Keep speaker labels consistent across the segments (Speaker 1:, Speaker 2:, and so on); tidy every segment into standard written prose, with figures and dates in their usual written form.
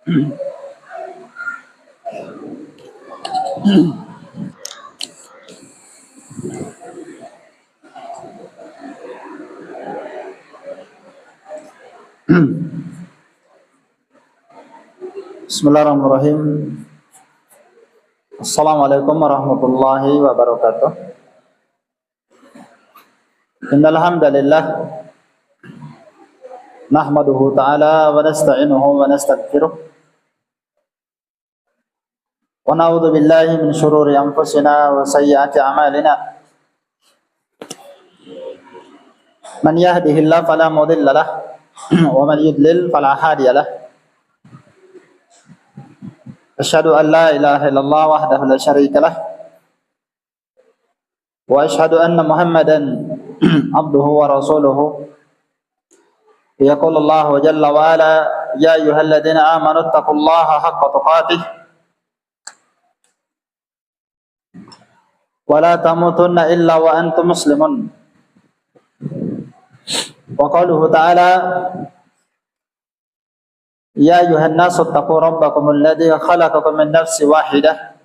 Speaker 1: Bismillahirrahmanirrahim. Assalamualaikum warahmatullahi wabarakatuh. Innal hamdalillah nahmaduhu ta'ala wa nasta'inuhu wa nastaghfiruh wa na'udzu billahi min shururi anfusina wa sayyiati a'malina. Man yahdihillahu fala mudilla lahu wa man yudlil fala hadiya lahu. Asyhadu an la ilaha illallah wahdahu la syarika lah wa asyhadu anna Muhammadan abduhu wa rasuluhu. Yaqulu Allah jalla wa ala ya ayyuhalladzina amanu taqullaha haqqa tuqatih wa la tamutunna illa wa antum muslimun. Wa qaluhu ta'ala ya ayuhan nasu taqu rabbakum alladhi khalaqakum min nafsin wahidah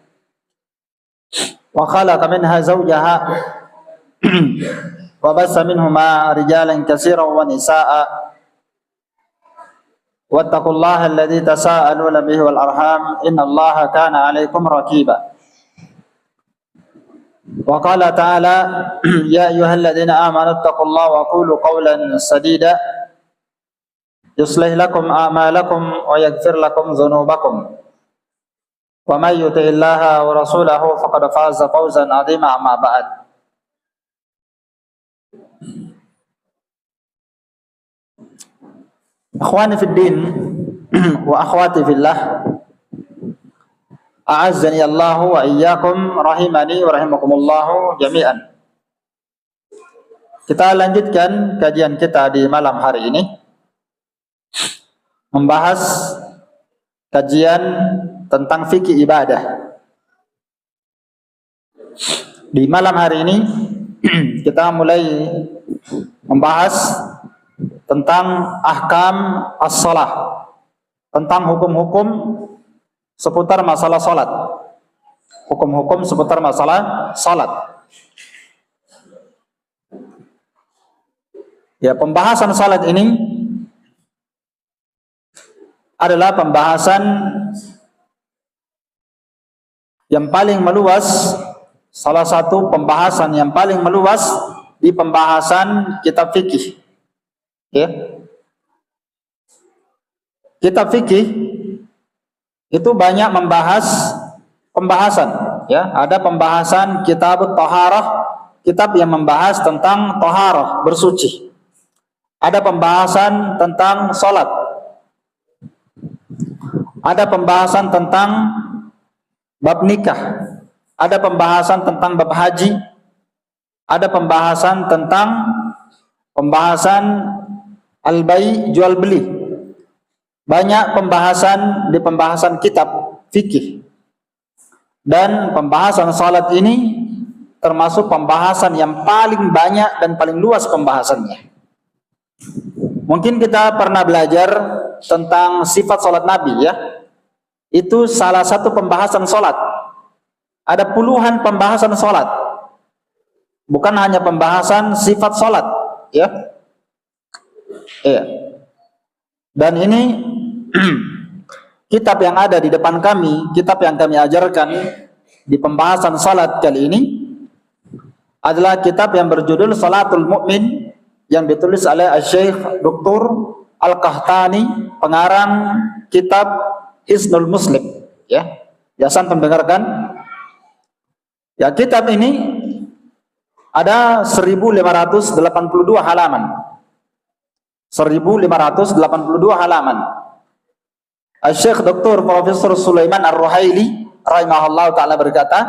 Speaker 1: wa khalaqa minha zawjaha wa bassa minhuma rijalan katsiran wa nisaa'a wattaqullaha alladhi tasaaluna bihi wal arham innallaha kana 'alaykum raqiba. Wa qala ta'ala ya ayyuhalladzina amanu taqullaha wa qulu qawlan sadida yuslih lakum a'malakum wa yaghfir lakum dhunubakum wa may yuti'illaha wa rasulahu faqad faza fawzan 'azima. Amma ba'd. Ikhwani fid din wa akhwati fillah, a'azzani Allah wa iyyakum rahimani wa rahimakumullah jami'an. Kita lanjutkan kajian kita di malam hari ini, membahas kajian tentang fikih ibadah. Di malam hari ini kita mulai membahas tentang ahkam as-shalah, tentang hukum-hukum seputar masalah salat. Hukum-hukum seputar masalah salat. Ya, pembahasan salat ini adalah pembahasan yang paling meluas, salah satu pembahasan yang paling meluas di pembahasan kitab fikih. Ya. Kitab fikih itu banyak membahas pembahasan, ya. Ada pembahasan kitab taharah, kitab yang membahas tentang taharah, bersuci. Ada pembahasan tentang salat. Ada pembahasan tentang bab nikah, ada pembahasan tentang bab haji, ada pembahasan tentang al-bai', jual beli. Banyak pembahasan di pembahasan kitab fikih. Dan pembahasan salat ini termasuk pembahasan yang paling banyak dan paling luas pembahasannya. Mungkin kita pernah belajar tentang sifat salat Nabi, ya. Itu salah satu pembahasan salat. Ada puluhan pembahasan salat. Bukan hanya pembahasan sifat salat, ya. Iya. Dan ini kitab yang ada di depan kami, kitab yang kami ajarkan di pembahasan salat kali ini adalah kitab yang berjudul Salatul Mu'min, yang ditulis oleh Syekh Dr. Al-Qahtani, pengarang kitab Hisnul Muslim, ya. Biasa mendengarkan. Ya, kitab ini ada 1582 halaman. 1582 halaman. Syekh Dr. Profesor Sulaiman Ar-Ruhaili rahimahullah ta'ala berkata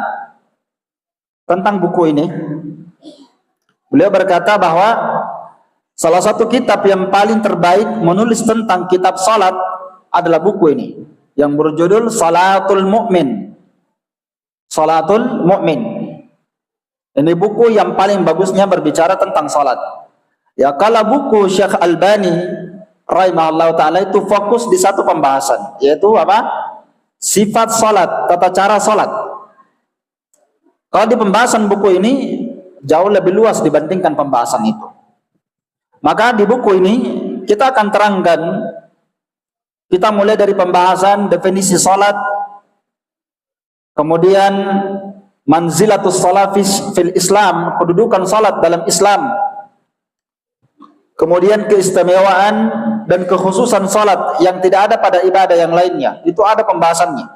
Speaker 1: tentang buku ini. Beliau berkata bahwa salah satu kitab yang paling terbaik menulis tentang kitab salat adalah buku ini, yang berjudul Salatul Mu'min. Salatul Mu'min. Ini buku yang paling bagusnya berbicara tentang salat. Ya, kalau buku Syekh Albani rahimahullah ta'ala itu fokus di satu pembahasan, yaitu apa? Sifat salat, tata cara salat. Kalau di pembahasan buku ini jauh lebih luas dibandingkan pembahasan itu. Maka di buku ini kita akan terangkan, kita mulai dari pembahasan definisi salat, kemudian manzilatus salat fil Islam, kedudukan salat dalam Islam, kemudian keistimewaan dan kekhususan salat yang tidak ada pada ibadah yang lainnya, itu ada pembahasannya.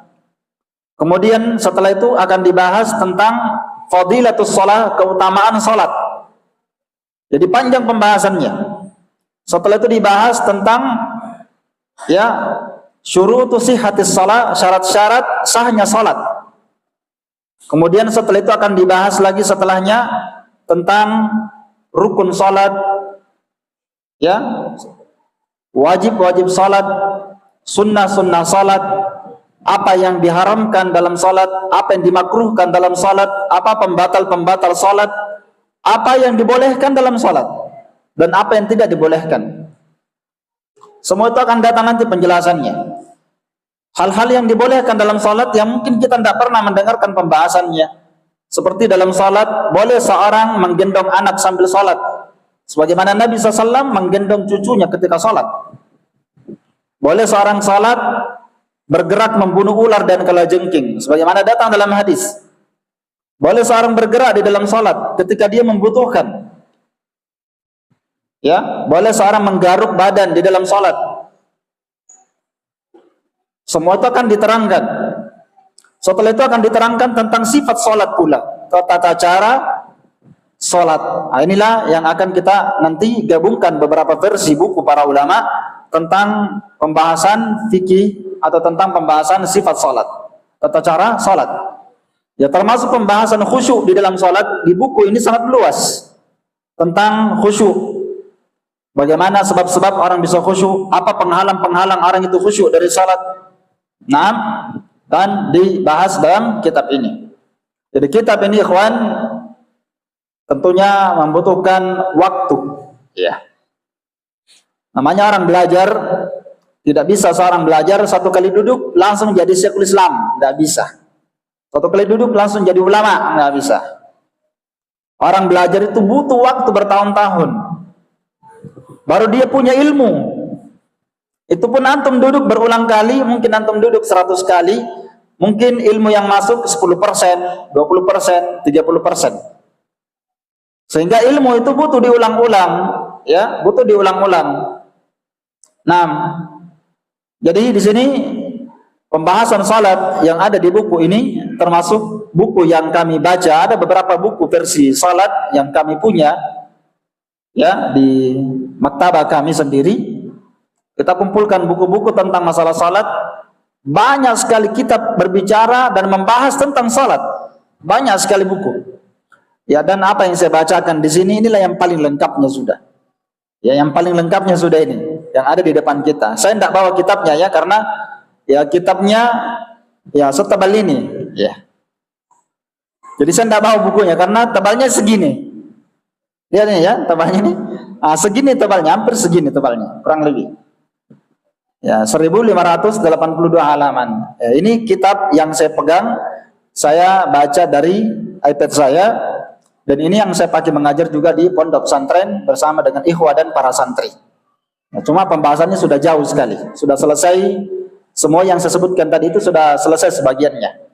Speaker 1: Kemudian setelah itu akan dibahas tentang fadilatus salat, keutamaan salat. Jadi panjang pembahasannya. Setelah itu dibahas tentang syurutu sihhatis salat, syarat-syarat sahnya salat. Kemudian setelah itu akan dibahas lagi setelahnya tentang rukun salat, wajib-wajib salat, sunnah-sunnah salat, apa yang diharamkan dalam salat, apa yang dimakruhkan dalam salat, apa pembatal-pembatal salat, apa yang dibolehkan dalam salat dan apa yang tidak dibolehkan. Semua itu akan datang nanti penjelasannya. Hal-hal yang dibolehkan dalam salat yang mungkin kita tidak pernah mendengarkan pembahasannya. Seperti dalam salat, boleh seorang menggendong anak sambil salat, sebagaimana Nabi SAW menggendong cucunya ketika salat. Boleh seorang salat bergerak membunuh ular dan kalajengking, sebagaimana datang dalam hadis. Boleh seorang bergerak di dalam salat ketika dia membutuhkan. Boleh seorang menggaruk badan di dalam salat. Semua itu akan diterangkan. Setelah itu akan diterangkan tentang sifat salat pula, tata cara salat. Nah, inilah yang akan kita nanti gabungkan beberapa versi buku para ulama tentang pembahasan fikih atau tentang pembahasan sifat salat, tata cara salat. Ya, termasuk pembahasan khusyuk di dalam salat. Di buku ini sangat luas tentang khusyuk. Bagaimana sebab-sebab orang bisa khusyuk, apa penghalang-penghalang orang itu khusyuk dari salat. Nah, dan dibahas dalam kitab ini. Jadi kitab ini ikhwan tentunya membutuhkan waktu. Namanya orang belajar, tidak bisa seorang belajar satu kali duduk langsung jadi Syekhul Islam, tidak bisa. Satu kali duduk langsung jadi ulama, nggak bisa. Orang belajar itu butuh waktu bertahun-tahun, baru dia punya ilmu. Itu pun antum duduk berulang kali, mungkin antum duduk 100 kali, mungkin ilmu yang masuk 10%, 20%, 30%. Sehingga ilmu itu butuh diulang-ulang, butuh diulang-ulang. Nah, jadi di sini pembahasan salat yang ada di buku ini termasuk buku yang kami baca. Ada beberapa buku versi salat yang kami punya di maktabah kami sendiri. Kita kumpulkan buku-buku tentang masalah salat. Banyak sekali kitab berbicara dan membahas tentang salat. Banyak sekali buku. Dan apa yang saya bacakan di sini inilah yang paling lengkapnya sudah. Yang paling lengkapnya sudah ini yang ada di depan kita. Saya tidak bawa kitabnya karena kitabnya setebal ini. Jadi saya tidak bawa bukunya karena tebalnya segini. Lihat ini tebalnya ini. Segini tebalnya, hampir segini tebalnya, kurang lebih. 1582 halaman. Ini kitab yang saya pegang, saya baca dari iPad saya, dan ini yang saya pakai mengajar juga di pondok pesantren bersama dengan ikhwah dan para santri. Cuma pembahasannya sudah jauh sekali, sudah selesai. Semua yang saya sebutkan tadi itu sudah selesai sebagiannya.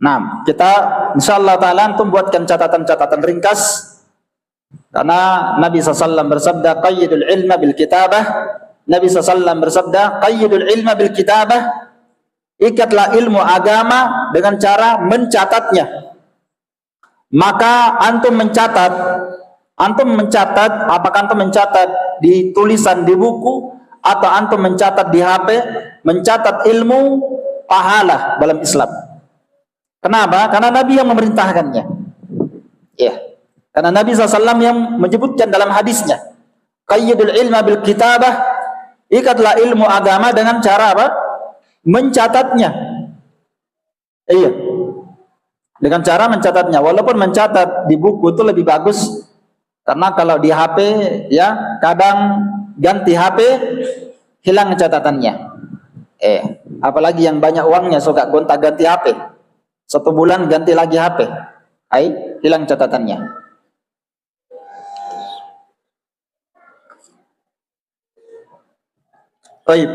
Speaker 1: Nah, kita insyaallah ta'ala antum buatkan catatan-catatan ringkas. Karena Nabi SAW bersabda, qayyidul ilma bil kitabah. Nabi SAW bersabda, qayyidul ilma bil kitabah. Ikatlah ilmu agama dengan cara mencatatnya. Maka antum mencatat, apakah antum mencatat di tulisan di buku atau antum mencatat di HP, mencatat ilmu pahala dalam Islam. Kenapa? Karena Nabi yang memerintahkannya. Karena Nabi SAW yang menyebutkan dalam hadisnya, qayyidul ilma bil kitabah, ikatlah ilmu agama dengan cara apa? Mencatatnya. Dengan cara mencatatnya. Walaupun mencatat di buku itu lebih bagus, karena kalau di HP kadang ganti HP, hilang catatannya. Apalagi yang banyak uangnya suka gonta-ganti HP. 1 bulan ganti lagi HP. Hilang catatannya. Baik.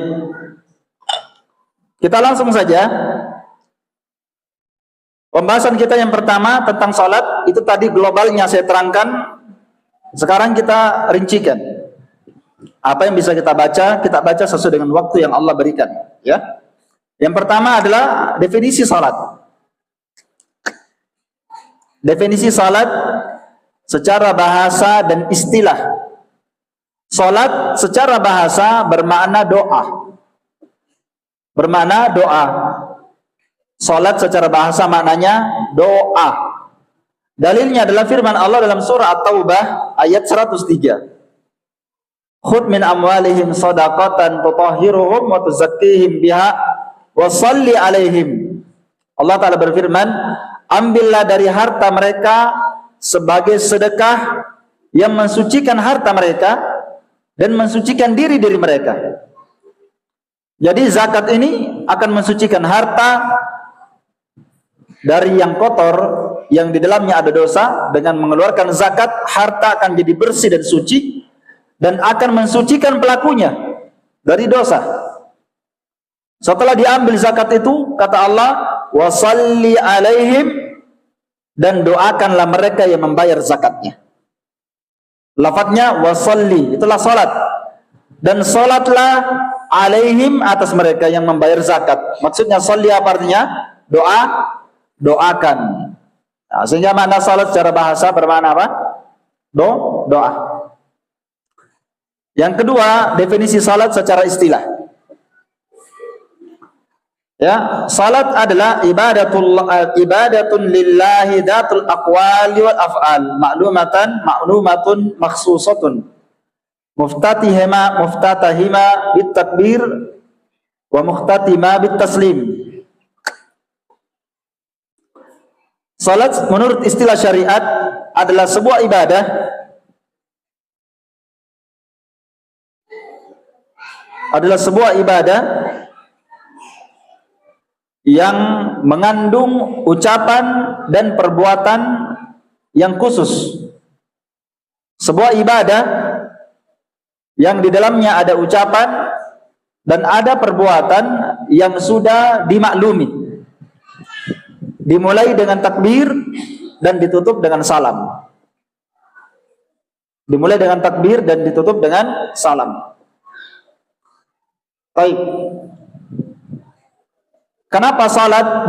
Speaker 1: Kita langsung saja. Pembahasan kita yang pertama tentang salat, itu tadi globalnya saya terangkan. Sekarang kita rincikan. Apa yang bisa kita baca sesuai dengan waktu yang Allah berikan, ya. Yang pertama adalah definisi salat. Definisi salat secara bahasa dan istilah. Salat secara bahasa bermakna doa. Bermakna doa. Salat secara bahasa maknanya doa. Dalilnya adalah firman Allah dalam surah At-Taubah ayat 103. Khudh min amwalihim shadaqatan tutahhiruhum wa tuzakkihim biha wa shalli alaihim. Allah Ta'ala berfirman, ambillah dari harta mereka sebagai sedekah yang mensucikan harta mereka dan mensucikan diri mereka. Jadi zakat ini akan mensucikan harta dari yang kotor, yang di dalamnya ada dosa. Dengan mengeluarkan zakat, harta akan jadi bersih dan suci, dan akan mensucikan pelakunya dari dosa. Setelah diambil zakat itu, kata Allah, wasalli alaihim, dan doakanlah mereka yang membayar zakatnya. Lafadznya wasalli, itulah salat. Dan salatlah alaihim, atas mereka yang membayar zakat. Maksudnya salli apa artinya? Doakan. Nah, sehingga makna salat secara bahasa bermakna apa? Doa. Yang kedua, definisi salat secara istilah. Ya, salat adalah ibadatun lillahi dzatul aqwali wal af'al, ma'lumatun makhsusatun. Muftatahima bit takbir wa mukhtatima bit taslim. Salat menurut istilah syariat adalah sebuah ibadah yang mengandung ucapan dan perbuatan yang khusus. Sebuah ibadah yang di dalamnya ada ucapan dan ada perbuatan yang sudah dimaklumi. Dimulai dengan takbir dan ditutup dengan salam. Dimulai dengan takbir dan ditutup dengan salam. Baik. Kenapa salat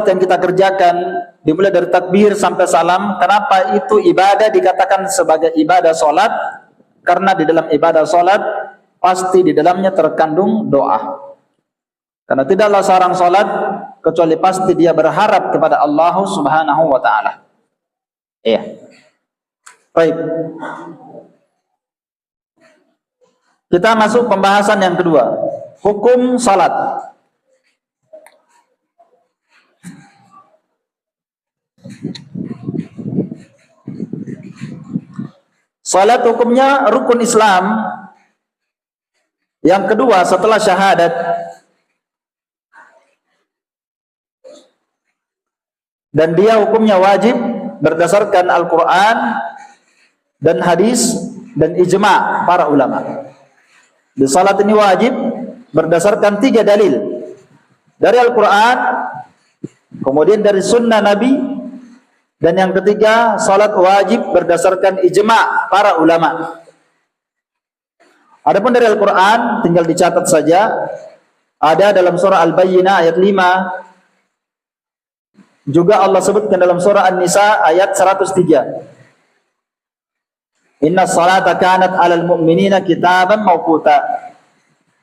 Speaker 1: yang kita kerjakan dimulai dari takbir sampai salam? Kenapa itu ibadah dikatakan sebagai ibadah salat? Karena di dalam ibadah salat pasti di dalamnya terkandung doa. Karena tidaklah seorang salat kecuali pasti dia berharap kepada Allah Subhanahu wa taala. Iya. Baik. Kita masuk pembahasan yang kedua. Hukum salat. Salat hukumnya rukun Islam yang kedua setelah syahadat. Dan dia hukumnya wajib berdasarkan Al-Quran dan hadis dan ijma' para ulama. Di salat ini wajib berdasarkan 3 dalil. Dari Al-Quran, kemudian dari sunnah Nabi, dan yang ketiga, salat wajib berdasarkan ijma' para ulama. Adapun dari Al-Quran, tinggal dicatat saja. Ada dalam surah Al-Bayyinah ayat 5. Juga Allah sebutkan dalam surah An-Nisa ayat 103. Inna salata kanat 'alal mu'minina kitaban mawquta.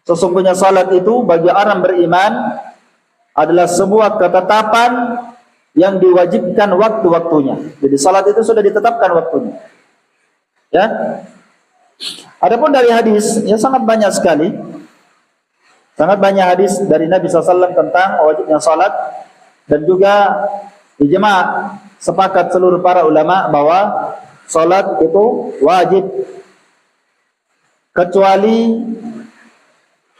Speaker 1: Sesungguhnya salat itu bagi orang beriman adalah sebuah ketetapan yang diwajibkan waktu-waktunya. Jadi salat itu sudah ditetapkan waktunya. Ya. Adapun dari hadis, ya sangat banyak sekali. Sangat banyak hadis dari Nabi SAW tentang wajibnya salat. Dan juga ijma' sepakat seluruh para ulama bahwa salat itu wajib. kecuali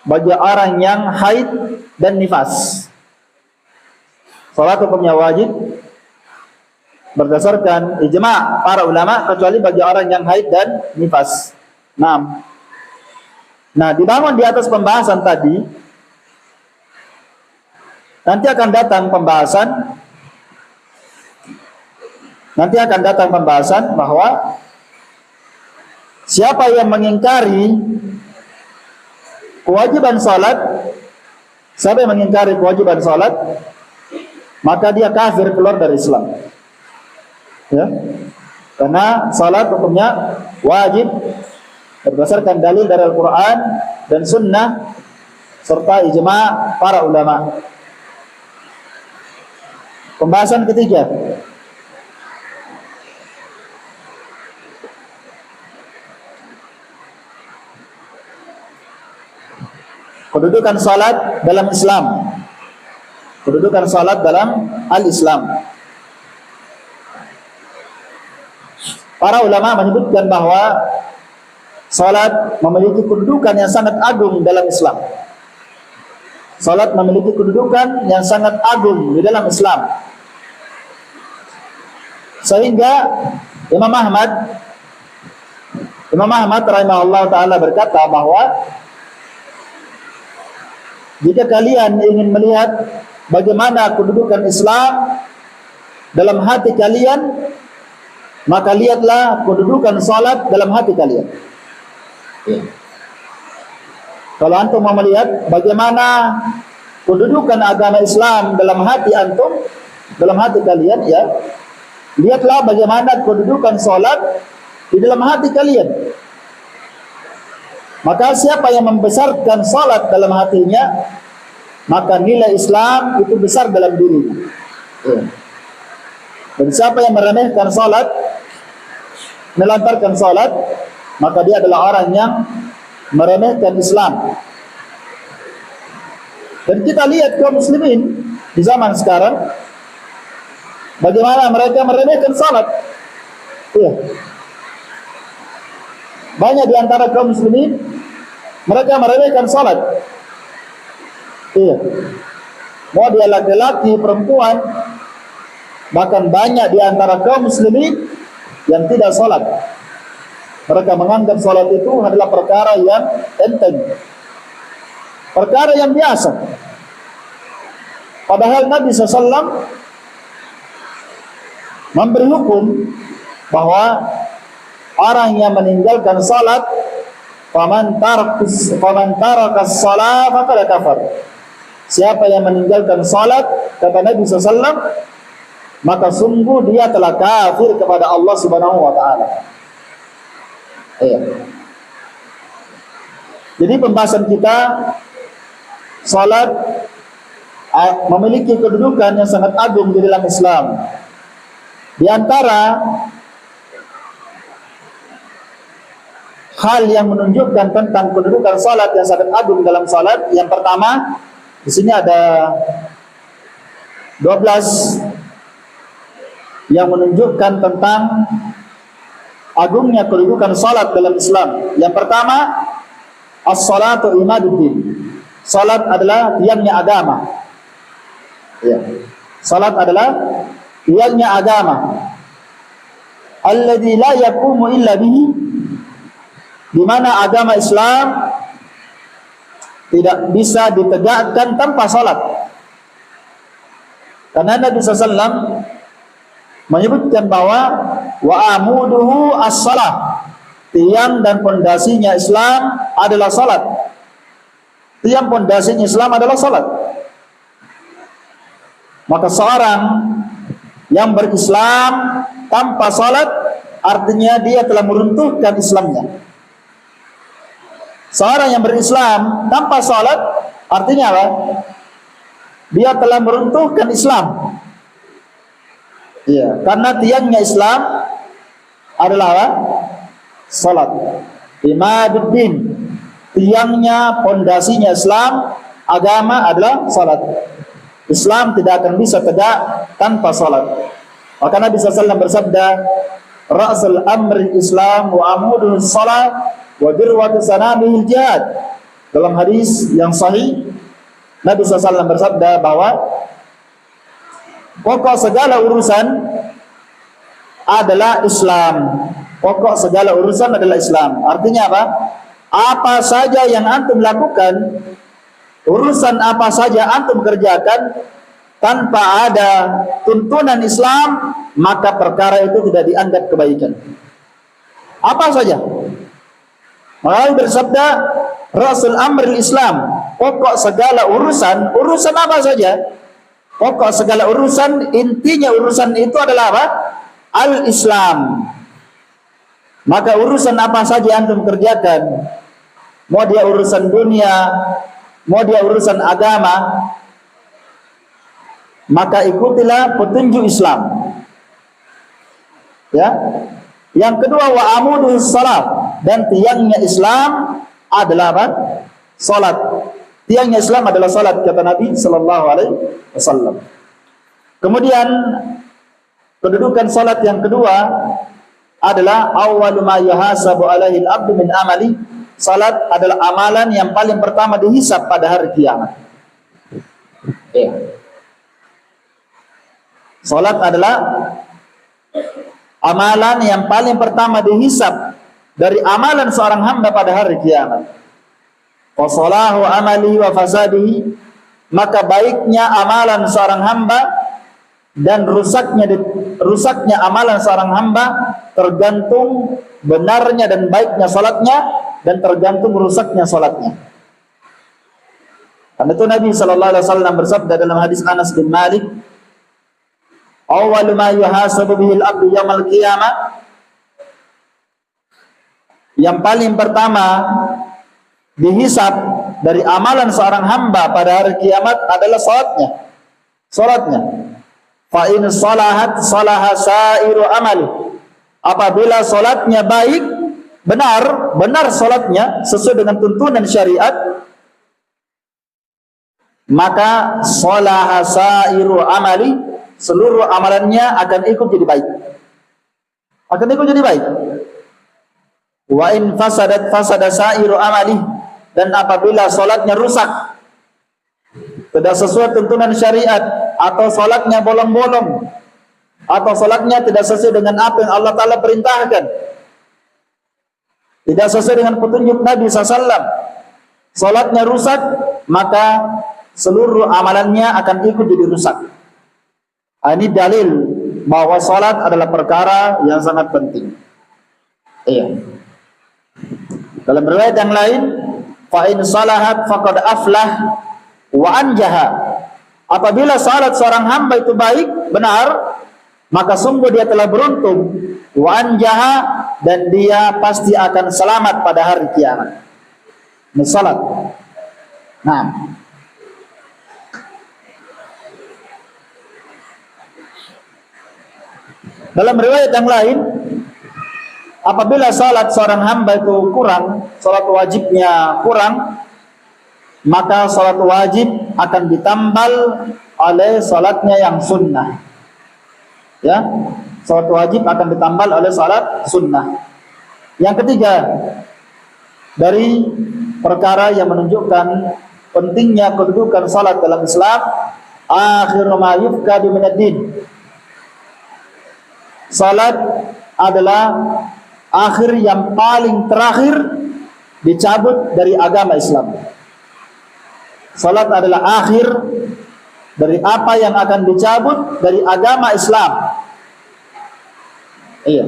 Speaker 1: bagi orang yang haid dan nifas. Salat hukumnya wajib berdasarkan ijma' para ulama kecuali bagi orang yang haid dan nifas. Nah, dibangun di atas pembahasan tadi, nanti akan datang pembahasan bahwa siapa yang mengingkari kewajiban salat, maka dia kafir, keluar dari Islam. Ya. Karena salat hukumnya wajib berdasarkan dalil dari Al-Quran dan Sunnah serta ijma' para ulama. Pembahasan ketiga, kedudukan salat dalam Islam. Kedudukan salat dalam al-Islam. Para ulama menyebutkan bahwa salat memiliki kedudukan yang sangat agung dalam Islam. Salat memiliki kedudukan yang sangat agung di dalam Islam. Sehingga Imam Ahmad rahimahullah ta'ala berkata bahwa jika kalian ingin melihat bagaimana kedudukan Islam dalam hati kalian, maka lihatlah kedudukan salat dalam hati kalian. Kalau antum mau melihat bagaimana kedudukan agama Islam dalam hati antum, dalam hati kalian, ya, lihatlah bagaimana kedudukan salat di dalam hati kalian. Maka siapa yang membesarkan salat dalam hatinya, maka nilai Islam itu besar dalam dirinya. Dan siapa yang meremehkan salat, melantarkan salat, maka dia adalah orang yang meremehkan Islam. Dan kita lihat kaum muslimin di zaman sekarang, bagaimana mereka meremehkan salat. Banyak di antara kaum muslimin mereka meremehkan salat. Mau dia laki-laki, perempuan, bahkan banyak di antara kaum muslimin yang tidak salat. Mereka menganggap salat itu adalah perkara yang enteng, perkara yang biasa. Padahal Nabi SAW memberi hukum bahwa orang yang meninggalkan salat, faman taraka as-salat faqad kafar. Siapa yang meninggalkan salat, kata Nabi SAW, maka sungguh dia telah kafir kepada Allah Subhanahu wa taala. Jadi pembahasan kita, salat memiliki kedudukan yang sangat agung di dalam Islam. Di antara hal yang menunjukkan tentang kedudukan salat yang sangat agung dalam salat, yang pertama, di sini ada 12 yang menunjukkan tentang agungnya kedudukan salat dalam Islam. Yang pertama, as-salatu imaduddin. Salat adalah tiangnya agama. Salat adalah tiangnya agama. Alladzi la yaqumu illa bihi, di mana agama Islam tidak bisa ditegakkan tanpa salat. Karena Nabi SAW menyebutkan bahwa wa amuduhu as-salah, tiang dan pondasinya Islam adalah salat. Tiang pondasinya Islam adalah salat. Maka seorang yang berislam tanpa salat, artinya dia telah meruntuhkan Islamnya. Seorang yang berislam tanpa salat, artinya apa? Dia telah meruntuhkan Islam. Karena tiangnya Islam adalah apa? Salat. Imaduddin, tiangnya, pondasinya Islam, agama adalah salat. Islam tidak akan bisa tegak tanpa salat. Maka Nabi SAW bersabda, ra'sul amri Islam wa amuduhu shalah wa dirwatu sanamihil jihad. Dalam hadis yang sahih Nabi SAW bersabda bahwa pokok segala urusan adalah Islam. Pokok segala urusan adalah Islam. Artinya apa? Apa saja yang antum lakukan, urusan apa saja antum kerjakan tanpa ada tuntunan Islam, maka perkara itu tidak dianggap kebaikan. Apa saja? Maka bersabda Rasul Amril Islam, pokok segala urusan, urusan apa saja? Pokok segala urusan, intinya urusan itu adalah apa? Al-Islam. Maka urusan apa saja antum kerjakan, mau dia urusan dunia, mau dia urusan agama, maka ikutilah petunjuk Islam. Ya. Yang kedua, wa amuduhu salat, dan tiangnya Islam adalah apa? Salat. Tiangnya Islam adalah salat, kata Nabi sallallahu alaihi wasallam. Kemudian kedudukan salat yang kedua adalah awwalu ma yuhasabu alaihi al-'abdu min amali. Salat adalah amalan yang paling pertama dihisab pada hari kiamat. Ya. Salat adalah amalan yang paling pertama dihisab dari amalan seorang hamba pada hari kiamat. Wa salahu amalihi wa fasadihi, maka baiknya amalan seorang hamba dan rusaknya amalan seorang hamba tergantung benarnya dan baiknya salatnya, dan tergantung rusaknya salatnya. Karena itu Nabi sallallahu alaihi wasallam bersabda dalam hadis Anas bin Malik, awwalu ma yuhasabu bihil abdu yaumil qiyamah, yang paling pertama dihisab dari amalan seorang hamba pada hari kiamat adalah salatnya. Fa in salahat salaha sairu amali. Apabila salatnya baik, benar salatnya sesuai dengan tuntunan syariat, maka salaha sairu amali, seluruh amalannya akan ikut jadi baik. Wa in fasadat fasada sairu amali, dan apabila salatnya rusak, tidak sesuai tuntunan syariat, atau salatnya bolong-bolong, atau salatnya tidak sesuai dengan apa yang Allah Ta'ala perintahkan, tidak sesuai dengan petunjuk Nabi SAW, salatnya rusak, maka seluruh amalannya akan ikut jadi rusak. Ini dalil bahwa salat adalah perkara yang sangat penting. Iya. Dalam riwayat yang lain, fa in salahat faqad aflah wa anjaha. Apabila salat seorang hamba itu baik, benar, maka sungguh dia telah beruntung. Wa anjaha, dan dia pasti akan selamat pada hari kiamat. Ini salat. Nah, dalam riwayat yang lain, apabila salat seorang hamba itu kurang, salat wajibnya kurang, maka salat wajib akan ditambal oleh salatnya yang sunnah. Ya, salat wajib akan ditambal oleh salat sunnah. Yang ketiga, dari perkara yang menunjukkan pentingnya kedudukan salat dalam Islam, akhiru ma yufqadu minad din. Salat adalah akhir yang paling terakhir dicabut dari agama Islam. Salat adalah akhir dari apa yang akan dicabut dari agama Islam. Iya.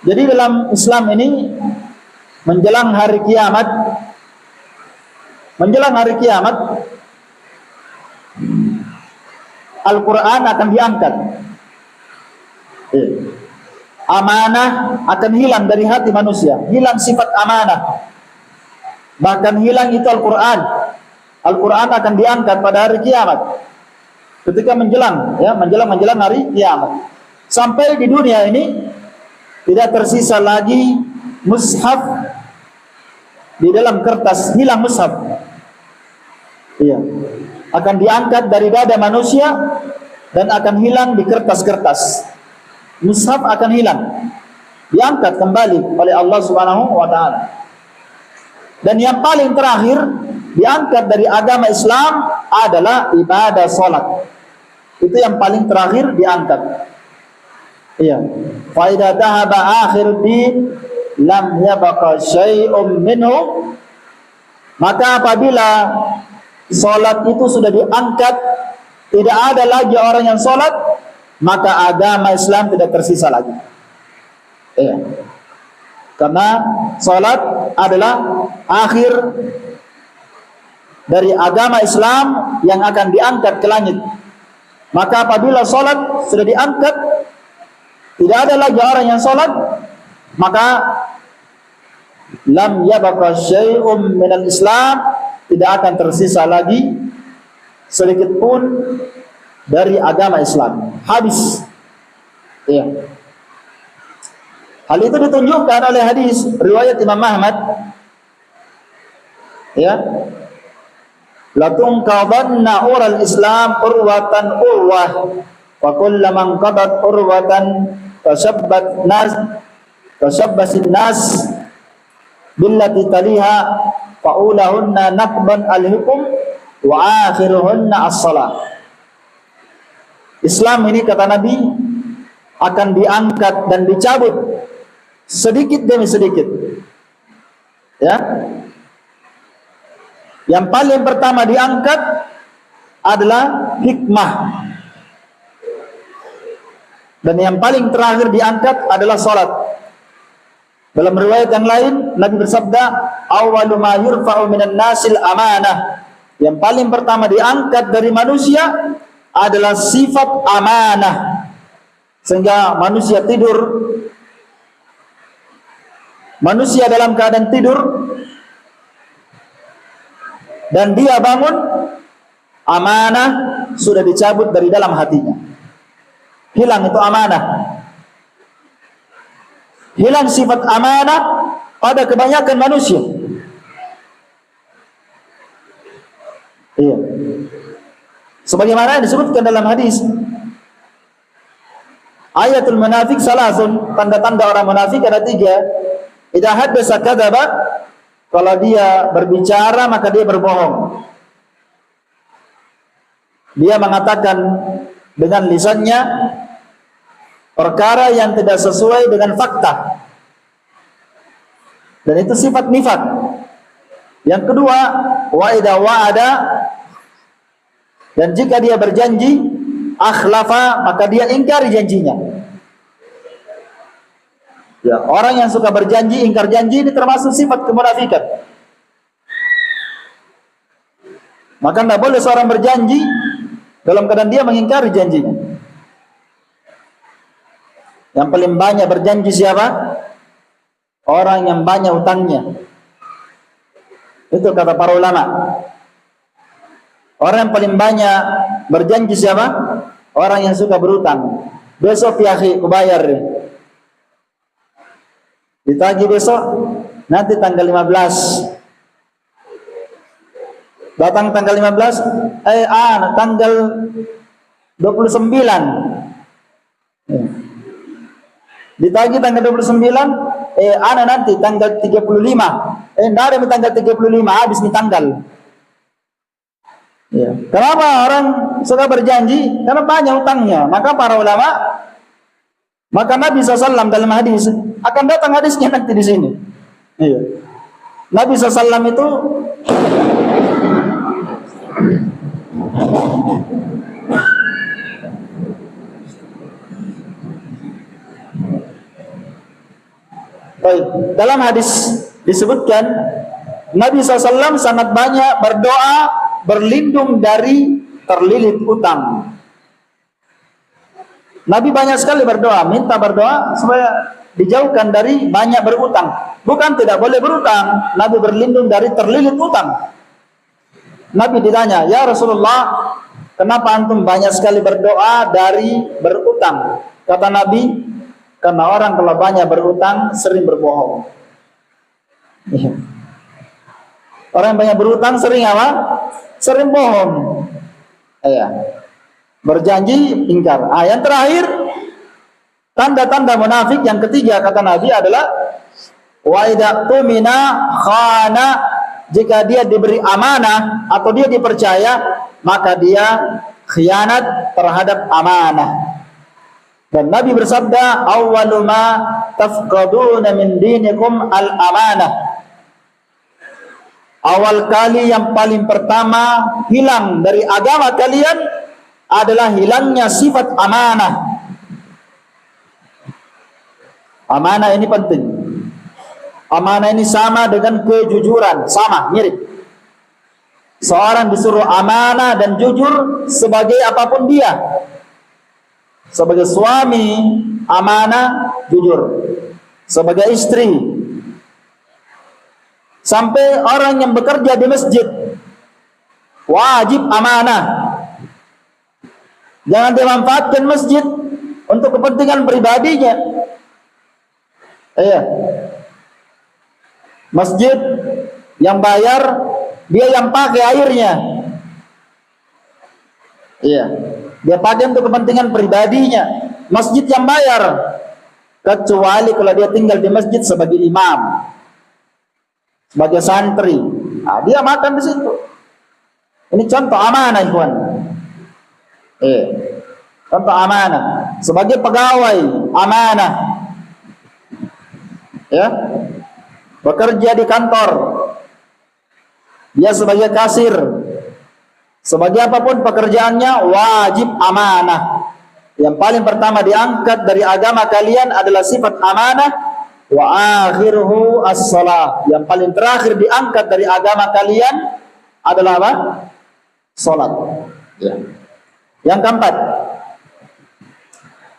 Speaker 1: Jadi dalam Islam ini menjelang hari kiamat, Al-Quran akan diangkat. Amanah akan hilang dari hati manusia, hilang sifat amanah. Bahkan hilang itu Al-Quran. Al-Quran akan diangkat pada hari kiamat. Ketika menjelang hari kiamat. Sampai di dunia ini tidak tersisa lagi mushaf di dalam kertas, hilang mushaf. Iya. Akan diangkat dari dada manusia dan akan hilang di kertas-kertas. mushaf akan hilang, diangkat kembali oleh Allah Subhanahu wa taala. Dan yang paling terakhir diangkat dari agama Islam adalah ibadah salat. Itu yang paling terakhir diangkat. Iya. Fa idza dhahaba akhir din lam yabqa syai'un minhu. Maka apabila salat itu sudah diangkat, tidak ada lagi orang yang salat, maka agama Islam tidak tersisa lagi. Iya. Karena salat adalah akhir dari agama Islam yang akan diangkat ke langit. Maka apabila salat sudah diangkat, tidak ada lagi orang yang salat, maka lam yabqa syai'un minal Islam, tidak akan tersisa lagi sedikit pun dari agama Islam. Habis. Iya. Hal itu ditunjukkan oleh hadis riwayat Imam Ahmad. Ya. La tunqadanna ural Islam urwatan urwah wa kullaman qadat urwatan tashabbasin nas billati taliha faulahunna naqban al-hukum wa akhiruhunna as-salah. Islam ini, kata Nabi, akan diangkat dan dicabut sedikit demi sedikit. Ya. Yang paling pertama diangkat adalah hikmah. Dan yang paling terakhir diangkat adalah salat. Dalam riwayat yang lain Nabi bersabda, "Awwalu ma yurfa'u minan nasil amanah." Yang paling pertama diangkat dari manusia adalah sifat amanah. Sehingga manusia tidur, manusia dalam keadaan tidur dan dia bangun, amanah sudah dicabut dari dalam hatinya. Hilang itu amanah. Hilang sifat amanah pada kebanyakan manusia. Iya. Sebagaimana yang disebutkan dalam hadis, ayatul munafik salasun, tanda-tanda orang munafik ada 3. Idza haddasa kadzaba, kalau dia berbicara maka dia berbohong. Dia mengatakan dengan lisannya perkara yang tidak sesuai dengan fakta. Dan itu sifat nifaq. Yang kedua, wa idza wa'ada, dan jika dia berjanji, akhlafa, maka dia ingkari janjinya. Ya, orang yang suka berjanji, ingkar janji, ini termasuk sifat kemunafikan. Maka tidak boleh seorang berjanji dalam keadaan dia mengingkari janjinya. Yang paling banyak berjanji siapa? Orang yang banyak utangnya. Itu kata para ulama. Orang yang paling banyak berjanji siapa? Orang yang suka berutang. Besok ya akhi, kubayar. Ditagih besok, nanti tanggal 15. Datang tanggal 15, tanggal 29. Ditagih tanggal 29, nanti tanggal 35. Enggak ada tanggal 35, habis nih tanggal. Ya. Kenapa orang suka berjanji? Karena banyak utangnya. Maka para ulama, maka Nabi SAW dalam hadis, akan datang hadisnya nanti di sini. Iya. Nabi SAW itu baik, dalam hadis disebutkan Nabi SAW sangat banyak berdoa berlindung dari terlilit utang. Nabi banyak sekali berdoa, minta berdoa supaya dijauhkan dari banyak berutang. Bukan tidak boleh berutang, Nabi berlindung dari terlilit utang. Nabi ditanya, "Ya Rasulullah, kenapa antum banyak sekali berdoa dari berutang?" Kata Nabi, karena orang kalau banyak berutang sering berbohong. Orang yang banyak berutang sering apa? Sering bohong. Berjanji ingkar. Yang terakhir, Tanda-tanda munafik yang ketiga kata Nabi adalah wa idza tumina khana, jika dia diberi amanah atau dia dipercaya maka dia khianat terhadap amanah. Dan Nabi bersabda, awwalu ma tafqaduna min dinikum al-amanah. Awal kali yang paling pertama hilang dari agama kalian adalah hilangnya sifat amanah. Amanah ini penting. Amanah ini sama dengan kejujuran, sama, mirip. Seorang disuruh amanah dan jujur sebagai apapun dia. Sebagai suami, amanah, jujur. Sebagai istri. Sampai orang yang bekerja di masjid, wajib amanah. Jangan dimanfaatkan masjid untuk kepentingan pribadinya. Masjid yang bayar, dia yang pakai airnya. Dia pakai untuk kepentingan pribadinya. Masjid yang bayar, kecuali kalau dia tinggal di masjid sebagai imam, sebagai santri, dia makan di situ. Ini contoh amanah, ikhwan. Contoh amanah. Sebagai pegawai, amanah. Bekerja di kantor, dia sebagai kasir, sebagai apapun pekerjaannya, wajib amanah. Yang paling pertama diangkat dari agama kalian adalah sifat amanah. Wa akhiruhu as-salah. Yang paling terakhir diangkat dari agama kalian adalah apa? Salat. Yang keempat,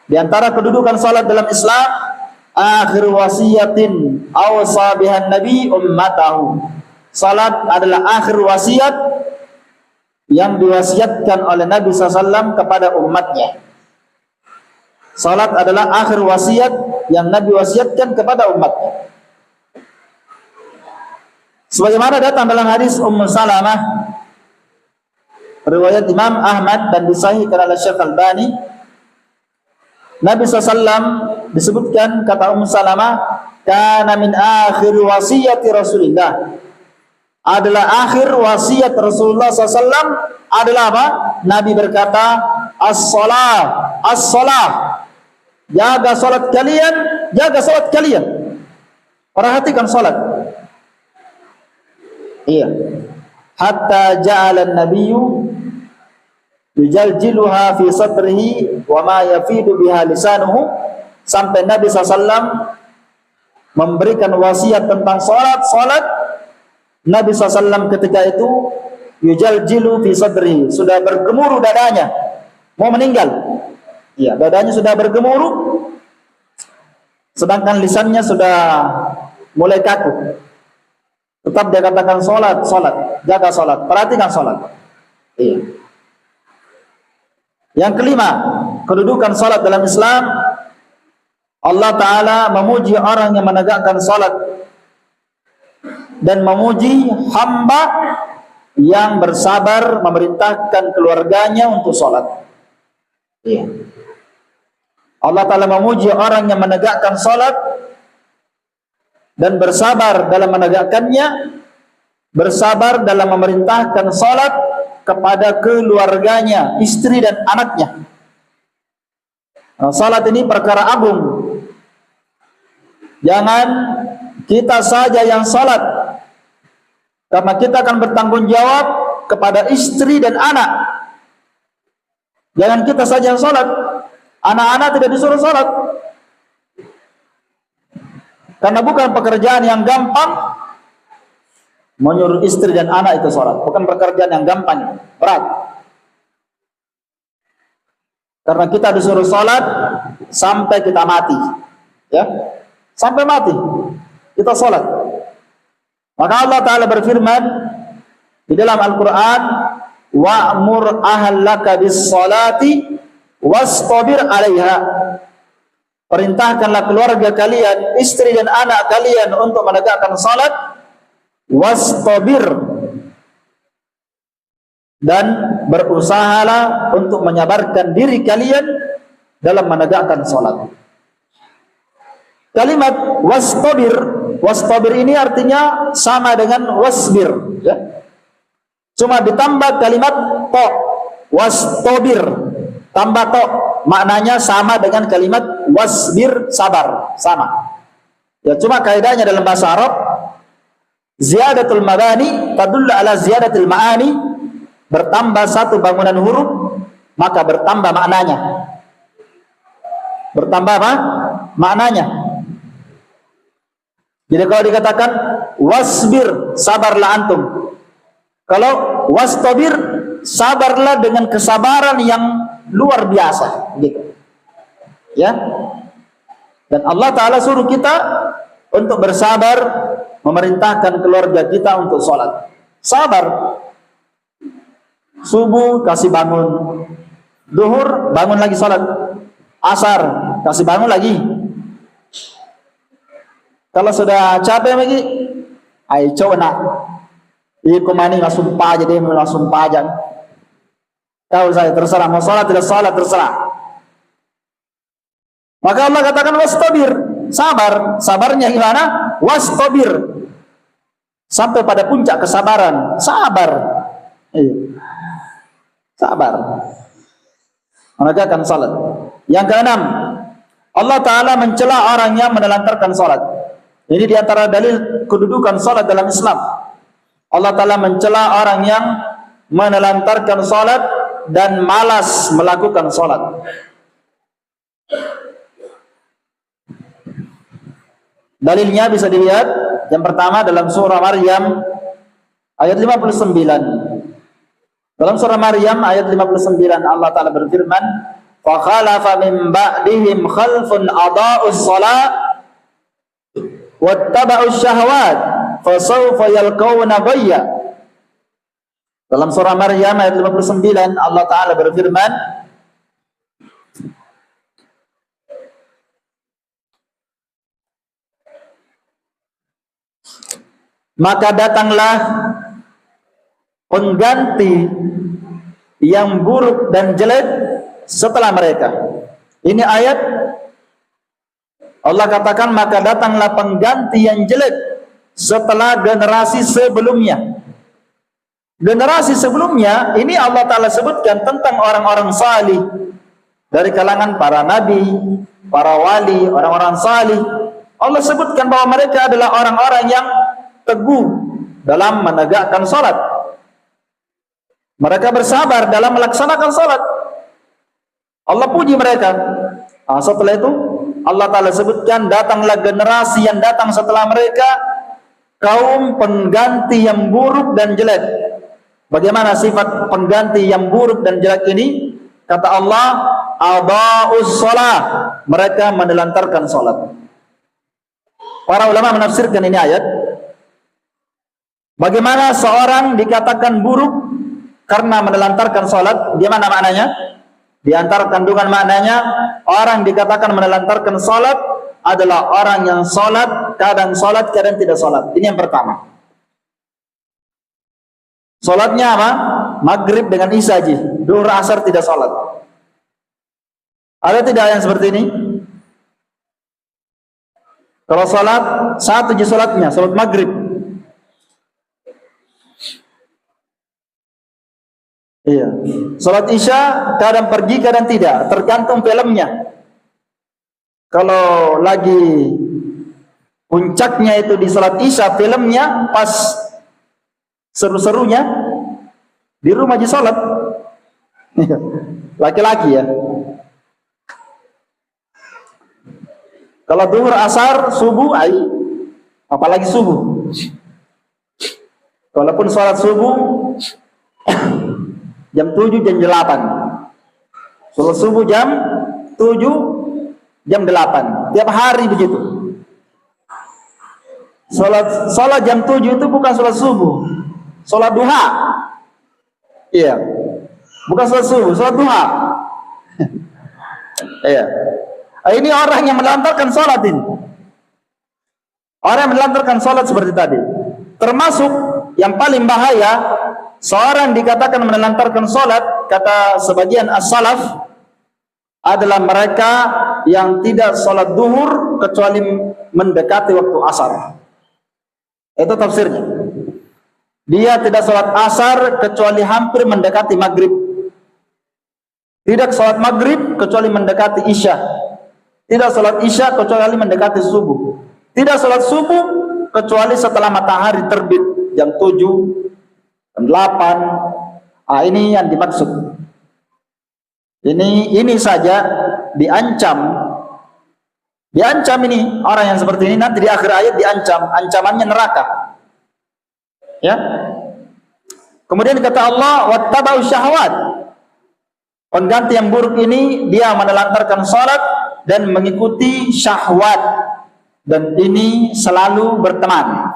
Speaker 1: di antara kedudukan salat dalam Islam, akhir wasiyatin awsa bihan nabi ummatahu. Salat adalah akhir wasiat yang diwasiatkan oleh Nabi SAW kepada umatnya. Salat adalah akhir wasiat yang Nabi wasiatkan kepada umatnya. Sebagaimana datang dalam hadis Ummu Salamah, riwayat Imam Ahmad dan disahihkan oleh Syekh Albani, Nabi SAW disebutkan, kata Ummu Salamah, kana min akhir wasiyati Rasulillah, adalah akhir wasiat Rasulullah SAW adalah apa? Nabi berkata, as-salah, as-salah. Jaga salat kalian, jaga salat kalian. Perhatikan salat. Hatta ja'ala an-nabiyyu yujaljiluha fi sadrihi wa ma yafidu biha lisanuhu, sampai Nabi SAW memberikan wasiat tentang salat. Nabi SAW ketika itu yujaljilu fi sadrihi, sudah bergemuruh dadanya, mau meninggal. Dadanya sudah bergemuruh, sedangkan lisannya sudah mulai kaku. Tetap dia katakan salat, salat, jaga salat, perhatikan salat. Yang kelima, kedudukan salat dalam Islam, Allah Ta'ala memuji orang yang menegakkan salat dan memuji hamba yang bersabar memerintahkan keluarganya untuk salat. Allah Ta'ala memuji orang yang menegakkan salat dan bersabar dalam menegakkannya, bersabar dalam memerintahkan salat kepada keluarganya, istri dan anaknya. Salat ini perkara agung. Jangan kita saja yang salat, karena kita akan bertanggung jawab kepada istri dan anak. Jangan kita saja yang salat, anak-anak tidak disuruh salat, karena bukan pekerjaan yang gampang menyuruh istri dan anak itu salat. Bukan pekerjaan yang gampang, berat. Karena kita disuruh salat sampai kita mati, sampai mati kita salat. Maka Allah Ta'ala berfirman di dalam Al-Quran, wa'mur ahlaka bis-salati wastabir 'alaiha. Perintahkanlah keluarga kalian, istri dan anak kalian untuk menegakkan salat, wastabir, dan berusahalah untuk menyabarkan diri kalian dalam menegakkan salat. Kalimat wastabir, wastabir ini artinya sama dengan wasbir, ya. Cuma ditambah kalimat to, wastabir, tambah to, maknanya sama dengan kalimat wasbir, sabar, sama. Ya, cuma kaidahnya dalam bahasa Arab, ziyadatul mabani tadullu ala ziyadatul ma'ani, bertambah satu bangunan huruf maka bertambah maknanya. Bertambah apa? Maknanya. Jadi kalau dikatakan wasbir, sabarlah antum. Kalau wastabir, sabarlah dengan kesabaran yang luar biasa, gitu. Ya. Dan Allah Ta'ala suruh kita untuk bersabar, memerintahkan keluarga kita untuk sholat. Sabar. Subuh kasih bangun, duhur bangun lagi sholat, asar kasih bangun lagi. Kalau sudah capek lagi, ayo coba nak, ikumani langsung pajak deh, langsung pajak. Tahu saya terserah mau sholat tidak sholat terserah. Maka Allah katakan wastabir, sabar. Sabarnya gimana? Wastabir, sampai pada puncak kesabaran, sabar. Sabar menegakkan salat. Yang keenam, Allah Ta'ala mencela orang yang menelantarkan salat. Ini diantara dalil kedudukan salat dalam Islam. Allah Ta'ala mencela orang yang menelantarkan salat dan malas melakukan salat. Dalilnya bisa dilihat. Yang pertama dalam surah Maryam ayat 59. Dalam surah Maryam ayat 59 Allah Ta'ala berfirman, fa khalafa min ba'dihim khalfun adaa'us shalah wattaba'us syahawat fa sawfa yalqawna ghayya. Dalam surah Maryam ayat 59 Allah Ta'ala berfirman, maka datanglah pengganti yang buruk dan jelek setelah mereka. Ini ayat Allah katakan maka datanglah pengganti yang jelek setelah generasi sebelumnya. Generasi sebelumnya ini Allah Ta'ala sebutkan tentang orang-orang salih dari kalangan para nabi, para wali, orang-orang salih. Allah sebutkan bahwa mereka adalah orang-orang yang teguh dalam menegakkan salat. Mereka bersabar dalam melaksanakan salat. Allah puji mereka. Setelah itu Allah Ta'ala sebutkan datanglah generasi yang datang setelah mereka, kaum pengganti yang buruk dan jelek. Bagaimana sifat pengganti yang buruk dan jelek ini? Kata Allah, adaa'us shalah, mereka menelantarkan salat. Para ulama menafsirkan ini ayat, bagaimana seorang dikatakan buruk karena menelantarkan salat. Gimana maknanya? Di antara kandungan maknanya, orang dikatakan menelantarkan salat adalah orang yang salat, kadang tidak salat. Ini yang pertama. Salatnya apa? Maghrib dengan isya aja, duhur asar tidak salat. Ada tidak yang seperti ini? Kalau salat, satu aja salatnya, salat maghrib. Iya. Salat isya kadang pergi kadang tidak, tergantung filmnya. Kalau lagi puncaknya itu di salat isya, filmnya pas seru-serunya di rumah aja salat. Laki-laki ya. Kalau duhur, asar, subuh, apalagi subuh. Kalaupun salat subuh jam 7, jam 8. Salat subuh jam 7, jam 8. Tiap hari begitu. Salat jam 7 itu bukan salat subuh, salat duha. Iya. Bukan salat subuh, salat duha. Iya. Ini orang yang melantarkan salat ini. Orang yang melantarkan salat seperti tadi. Termasuk yang paling bahaya, seorang dikatakan menelantarkan salat, kata sebagian as-salaf, adalah mereka yang tidak salat duhur kecuali mendekati waktu asar. Itu tafsirnya. Dia tidak sholat asar kecuali hampir mendekati maghrib. Tidak sholat maghrib kecuali mendekati isya. Tidak sholat isya kecuali mendekati subuh. Tidak sholat subuh kecuali setelah matahari terbit jam 7, jam 8. Ini yang dimaksud. Ini saja diancam ini orang yang seperti ini nanti di akhir ayat diancam, ancamannya neraka. Ya. Kemudian kata Allah, wattaba'u syahwat. Pengganti yang buruk ini dia menelantarkan salat dan mengikuti syahwat, dan ini selalu berteman.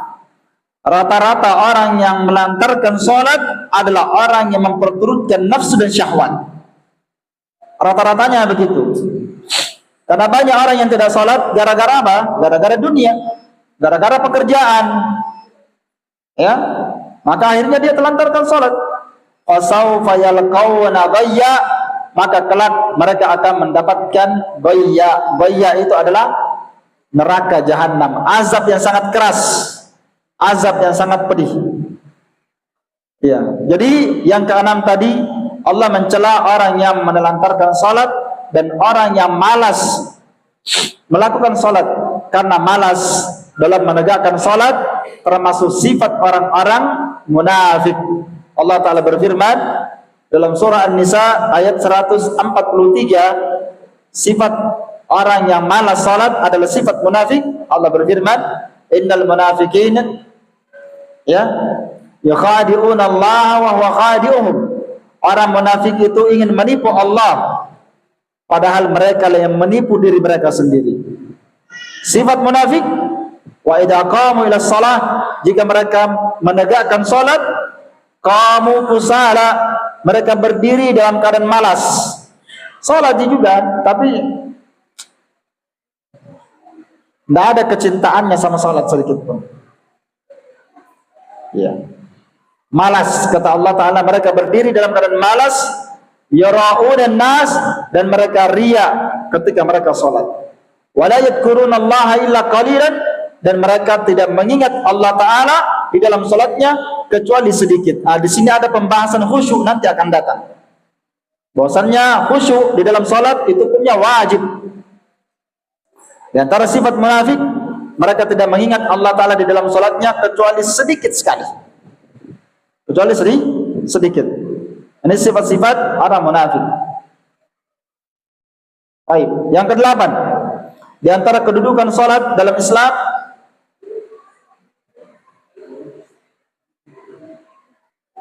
Speaker 1: Rata-rata orang yang melantarkan salat adalah orang yang memperturutkan nafsu dan syahwat. Rata-ratanya begitu. Karena banyak orang yang tidak salat gara-gara apa? Gara-gara dunia, gara-gara pekerjaan. Ya, maka akhirnya dia telantarkan salat. Fasaufa yalqawna ghayya, maka kelak mereka akan mendapatkan ghayya. Ghayya itu adalah neraka jahanam, azab yang sangat keras, azab yang sangat pedih. Ya, jadi yang keenam tadi Allah mencela orang yang menelantarkan salat dan orang yang malas melakukan salat karena malas dalam menegakkan salat, termasuk sifat orang-orang munafik. Allah Ta'ala berfirman dalam surah An-Nisa ayat 143, sifat orang yang malas salat adalah sifat munafik. Allah berfirman, innal munafiqina yukhadi'una Allah wa huwa khadi'uhum. Orang munafik itu ingin menipu Allah, padahal mereka yang menipu diri mereka sendiri. Sifat munafik, wa idza qamu ila shalah, jika mereka menegakkan salat, qamu kusala, mereka berdiri dalam keadaan malas. Salat juga, tapi tidak ada kecintaannya sama salat sedikit pun. Ya. Malas, kata Allah Ta'ala, mereka berdiri dalam keadaan malas, yara'unan nas, dan mereka riya ketika mereka salat. Wala yadhkurunallaha illa qalilan, dan mereka tidak mengingat Allah Ta'ala di dalam salatnya kecuali sedikit. Di sini ada pembahasan khusyuk, nanti akan datang. Bahwasannya khusyuk di dalam salat itu punya wajib. Di antara sifat munafik, mereka tidak mengingat Allah Ta'ala di dalam salatnya kecuali sedikit sekali. Kecuali sedikit. Ini sifat-sifat orang munafik. Baik, yang kedelapan, di antara kedudukan salat dalam Islam,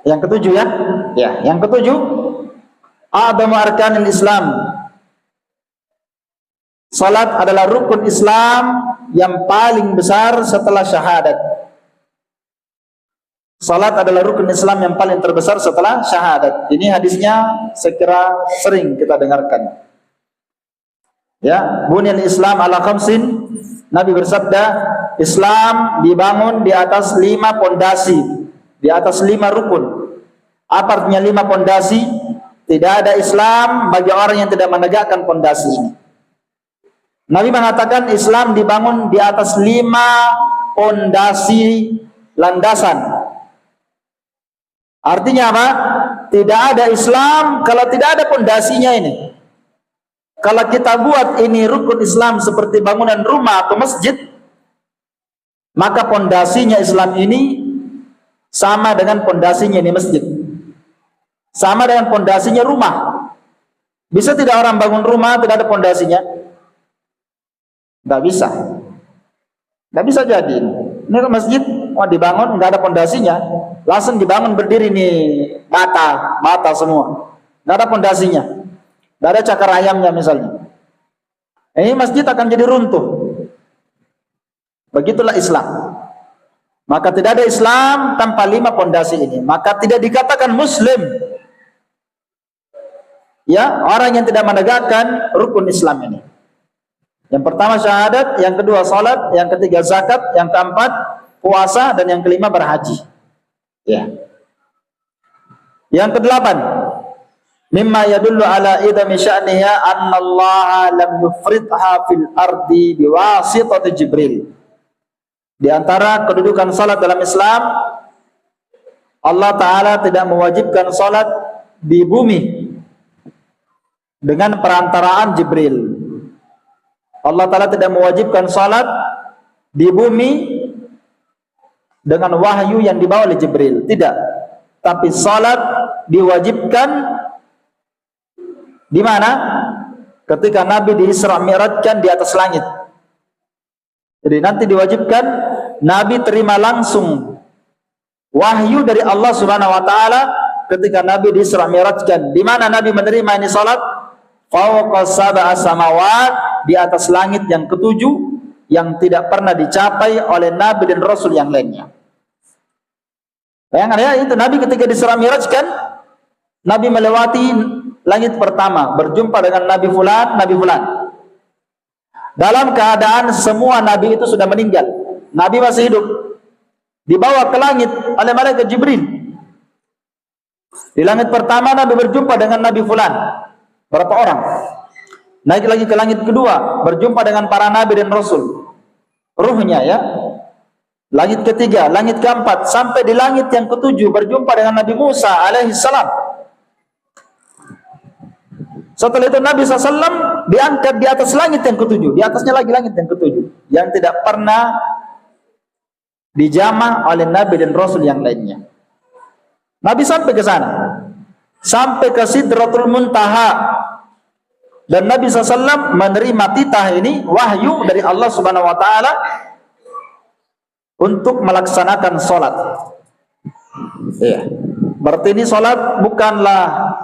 Speaker 1: yang ketujuh ya. Ya, yang ketujuh, a'dhamu arkanil Islam. Salat adalah rukun Islam yang paling besar setelah syahadat. Salat adalah rukun Islam yang paling terbesar setelah syahadat. Ini hadisnya sekira sering kita dengarkan. Ya, bunyal Islam ala khamsin. Nabi bersabda, Islam dibangun di atas 5 pondasi, di atas 5 rukun. Apa artinya 5 pondasi? Tidak ada Islam bagi orang yang tidak menegakkan pondasi ini. Nabi mengatakan Islam dibangun di atas 5 pondasi landasan. Artinya apa? Tidak ada Islam kalau tidak ada pondasinya ini. Kalau kita buat ini rukun Islam seperti bangunan rumah atau masjid, maka pondasinya Islam ini sama dengan pondasinya ini masjid. Sama dengan pondasinya rumah. Bisa tidak orang bangun rumah tidak ada pondasinya? Tidak bisa. Tidak bisa jadi. Ini ke masjid, dibangun nggak ada pondasinya, langsung dibangun berdiri nih bata semua, nggak ada pondasinya, nggak ada cakar ayamnya misalnya. Ini masjid akan jadi runtuh. Begitulah Islam. Maka tidak ada Islam tanpa 5 pondasi ini. Maka tidak dikatakan Muslim, ya, orang yang tidak menegakkan rukun Islam ini. Yang pertama syahadat, yang kedua salat, yang ketiga zakat, yang keempat puasa, dan yang kelima berhaji. Ya. Yang kedelapan, mimma yadullu ala idami sya'niha anna Allah lam yufridha fil ardi biwasitati Jibril. Di antara kedudukan salat dalam Islam, Allah Ta'ala tidak mewajibkan salat di bumi dengan perantaraan Jibril. Allah Ta'ala tidak mewajibkan salat di bumi dengan wahyu yang dibawa oleh Jibril. Tidak. Tapi salat diwajibkan di mana? Ketika Nabi di Isra Mi'rajkan di atas langit. Jadi nanti diwajibkan Nabi terima langsung wahyu dari Allah Subhanahu wa taala ketika Nabi di Isra Mi'rajkan. Di mana Nabi menerima ini salat? Fawqa sab'a samawat, di atas langit yang ketujuh yang tidak pernah dicapai oleh Nabi dan Rasul yang lainnya. Bayangkan ya, itu Nabi ketika di Isra Mi'rajkan, Nabi melewati langit pertama, berjumpa dengan Nabi Fulan, Nabi Fulan. Dalam keadaan semua Nabi itu sudah meninggal, Nabi masih hidup, dibawa ke langit oleh malaikat Jibril. Di langit pertama Nabi berjumpa dengan Nabi Fulan, berapa orang? Naik lagi ke langit kedua, berjumpa dengan para Nabi dan Rasul, ruhnya ya. Langit ketiga, langit keempat, sampai di langit yang ketujuh berjumpa dengan Nabi Musa alaihissalam. Setelah itu Nabi SAW diangkat di atas langit yang ketujuh, di atasnya lagi langit yang ketujuh, yang tidak pernah dijamah oleh Nabi dan Rasul yang lainnya. Nabi sampai ke sana, sampai ke Sidratul Muntaha, dan Nabi SAW menerima titah ini, wahyu dari Allah Subhanahu Wa Taala untuk melaksanakan sholat. Iya. Berarti ini sholat bukanlah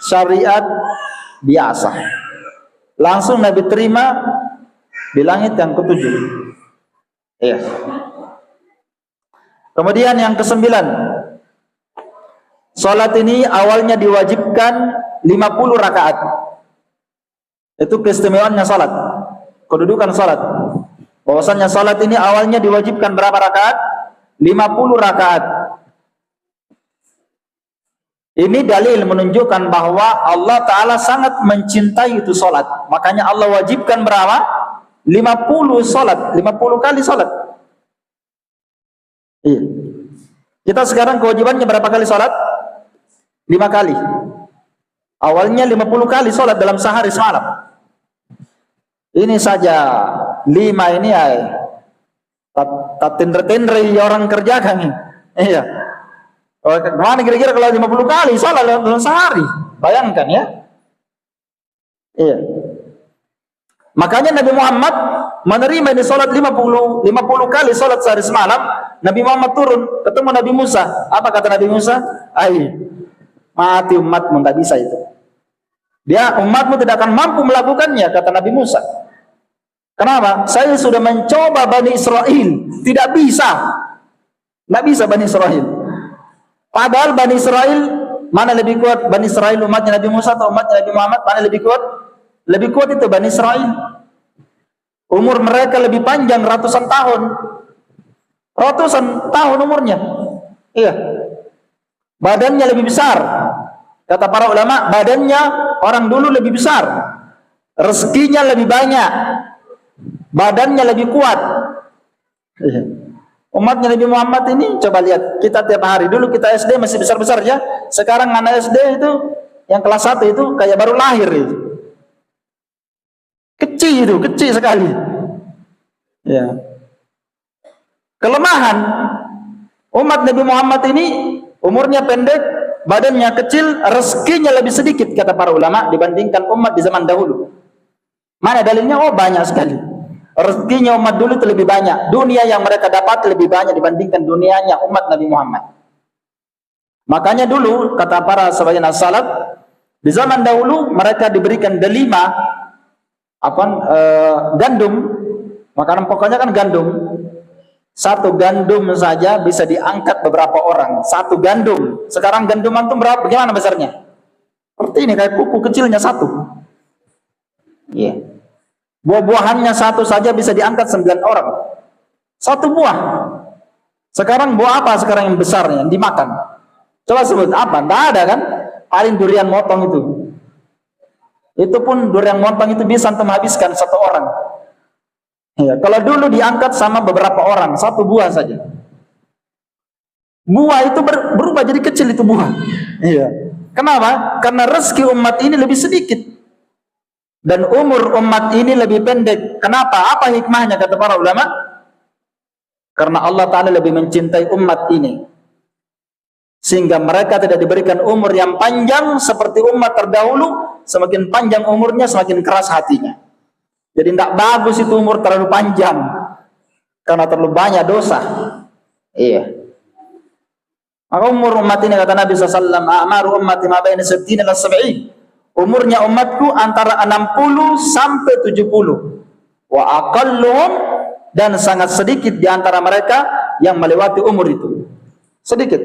Speaker 1: syariat biasa. Langsung Nabi terima di langit yang ketujuh. Iya. Kemudian yang kesembilan, sholat ini awalnya diwajibkan 50 rakaat. Itu keistimewaannya sholat, kedudukan sholat. Bahwasannya sholat ini awalnya diwajibkan berapa rakaat? 50 rakaat. Ini dalil menunjukkan bahwa Allah Ta'ala sangat mencintai itu sholat. Makanya Allah wajibkan berapa? 50 sholat, 50 kali sholat. Iya. Kita sekarang kewajibannya berapa kali sholat? 5 kali. Awalnya 50 kali sholat dalam sehari semalam. Ini saja 5 ini ya, tindre-tindre orang kerjakan. Iya. Mana kira-kira kalau 50 kali sholat dalam sehari? Bayangkan ya. Iya. Makanya Nabi Muhammad menerima ini sholat 50 kali sholat sehari semalam. Nabi Muhammad turun, ketemu Nabi Musa. Apa kata Nabi Musa? Mati umatmu, tak bisa itu. Umatmu tidak akan mampu melakukannya, kata Nabi Musa. Kenapa? Saya sudah mencoba Bani Israel, tidak bisa. Tidak bisa Bani Israel. Padahal Bani Israel, mana lebih kuat? Bani Israel umatnya Nabi Musa atau umatnya Nabi Muhammad? Mana lebih kuat? Lebih kuat itu Bani Israel. Umur mereka lebih panjang, ratusan tahun. Ratusan tahun umurnya. Iya. Badannya lebih besar. Kata para ulama, badannya orang dulu lebih besar. Rezekinya lebih banyak. Badannya lebih kuat. Umatnya Nabi Muhammad ini, coba lihat, kita tiap hari, dulu kita SD masih besar-besar ya. Sekarang anak SD itu, yang kelas 1 itu kayak baru lahir itu. Kecil sekali. Ya. Kelemahan umat Nabi Muhammad ini, umurnya pendek, badannya kecil, rezekinya lebih sedikit kata para ulama dibandingkan umat di zaman dahulu. Mana dalilnya? Oh, banyak sekali. Rezekinya umat dulu itu lebih banyak. Dunia yang mereka dapat lebih banyak dibandingkan dunianya umat Nabi Muhammad. Makanya dulu kata para sebagian as-salaf, di zaman dahulu mereka diberikan delima gandum. Makanan pokoknya kan gandum. Satu gandum saja bisa diangkat beberapa orang. Satu gandum. Sekarang gandum antum berapa? Bagaimana besarnya? Seperti ini, kayak kuku kecilnya satu. Iya. Yeah. Buah-buahannya satu saja bisa diangkat 9 orang. Satu buah. Sekarang buah apa sekarang yang besarnya yang dimakan? Coba sebut apa? Tidak ada kan? Paling durian motong itu. Itu pun durian montong itu bisa antum habiskan satu orang. Ya, kalau dulu diangkat sama beberapa orang, satu buah saja. Buah itu berubah jadi kecil itu buah. Iya. Kenapa? Karena rezeki umat ini lebih sedikit dan umur umat ini lebih pendek. Kenapa? Apa hikmahnya kata para ulama? Karena Allah Ta'ala lebih mencintai umat ini, sehingga mereka tidak diberikan umur yang panjang seperti umat terdahulu. Semakin panjang umurnya, semakin keras hatinya. Jadi tidak bagus itu umur terlalu panjang, karena terlalu banyak dosa. Iya. Maka umur umat ini kata Nabi SAW, a'maru ummati ma baina 60 ila 70. Umurnya umatku antara 60 sampai 70. Wa aqalluhum, dan sangat sedikit di antara mereka yang melewati umur itu. Sedikit.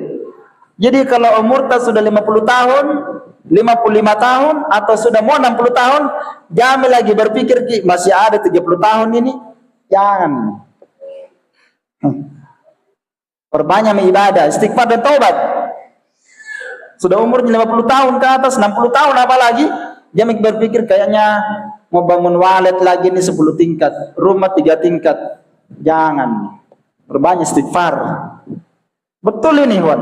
Speaker 1: Jadi kalau umur tak sudah 50 tahun, 55 tahun, atau sudah mau 60 tahun, jangan lagi berpikir masih ada 30 tahun ini. Jangan. Perbanyak ibadah, istighfar dan taubat. Sudah umurnya 50 tahun ke atas, 60 tahun apalagi, jangan berpikir kayaknya mau bangun walet lagi nih 10 tingkat, rumah 3 tingkat. Jangan. Perbanyak istighfar. Betul ini, Wan.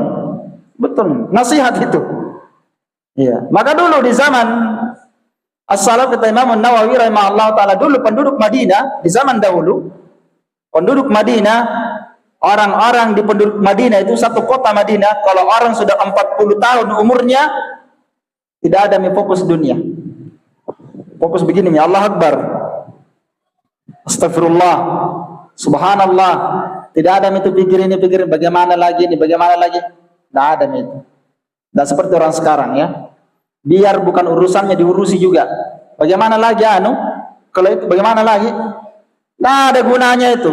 Speaker 1: Betul. Nasihat itu. Iya. Maka dulu di zaman as-salaf kata Imam Nawawi rahimahullah taala, dulu penduduk Madinah di zaman dahulu, penduduk Madinah, orang-orang di penduduk Madinah itu, satu kota Madinah, kalau orang sudah 40 tahun umurnya, tidak ada fokus dunia. Fokus begini, ya Allah Akbar, astagfirullah, subhanallah. Tidak ada itu pikirin bagaimana lagi nih, bagaimana lagi. Tidak ada itu. Dan seperti orang sekarang ya, biar bukan urusannya diurusi juga. Bagaimana lagi kalau itu bagaimana lagi? Nah, ada gunanya itu.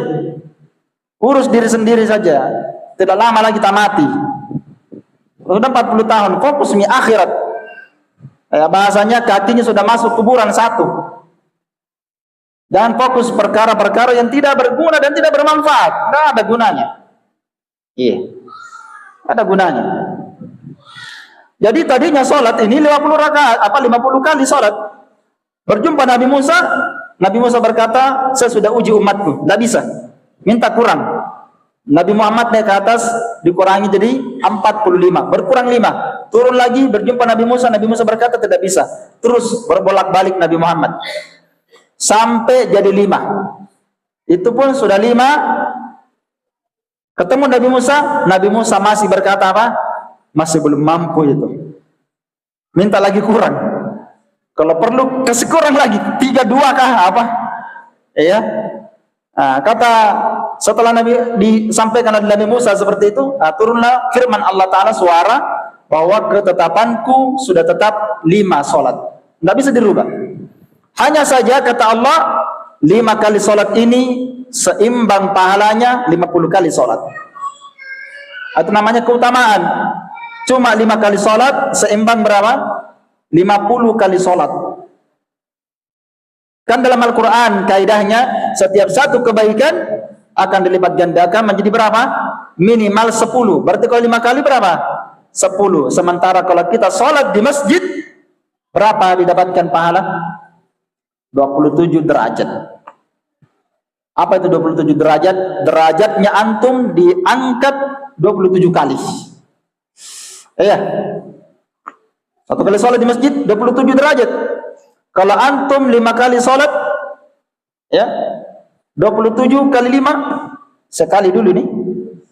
Speaker 1: Urus diri sendiri saja. Tidak lama lagi kita mati. Sudah 40 tahun, fokus di akhirat. Ya, bahasanya kakinya sudah masuk kuburan satu. Dan fokus perkara-perkara yang tidak berguna dan tidak bermanfaat. Tidak ada gunanya. Iya. Ada gunanya. Jadi tadinya sholat ini 50 rakaat, 50 kali sholat. Berjumpa Nabi Musa berkata, saya sudah uji umatku, tidak bisa, minta kurang. Nabi Muhammad naik ke atas, dikurangi jadi 45, berkurang 5. Turun lagi, berjumpa Nabi Musa berkata tidak bisa. Terus berbolak-balik Nabi Muhammad, sampai jadi 5. Itu pun sudah 5. Ketemu Nabi Musa masih berkata apa? Masih belum mampu itu. Minta lagi kurang. Kalau perlu kasih kurang lagi, 3-2 kah apa? Ya. Nah, kata setelah disampaikan oleh Nabi Musa seperti itu, turunlah firman Allah Ta'ala, suara bahwa ketetapanku sudah tetap 5 sholat. Tidak bisa dirubah. Hanya saja kata Allah, 5 kali sholat ini seimbang pahalanya 50 kali sholat. Itu namanya keutamaan. Cuma 5 kali sholat seimbang berapa? 50 kali sholat. Kan dalam Al-Quran kaidahnya, setiap satu kebaikan akan dilipat gandakan menjadi berapa? Minimal 10. Berarti kalau 5 kali berapa? 10. Sementara kalau kita sholat di masjid, berapa didapatkan pahala? 27 derajat. Apa itu 27 derajat? Derajatnya antum diangkat 27 kali. Iya. Satu kali sholat di masjid 27 derajat. Kalau antum 5 kali sholat, ya, 27 kali 5, sekali dulu nih,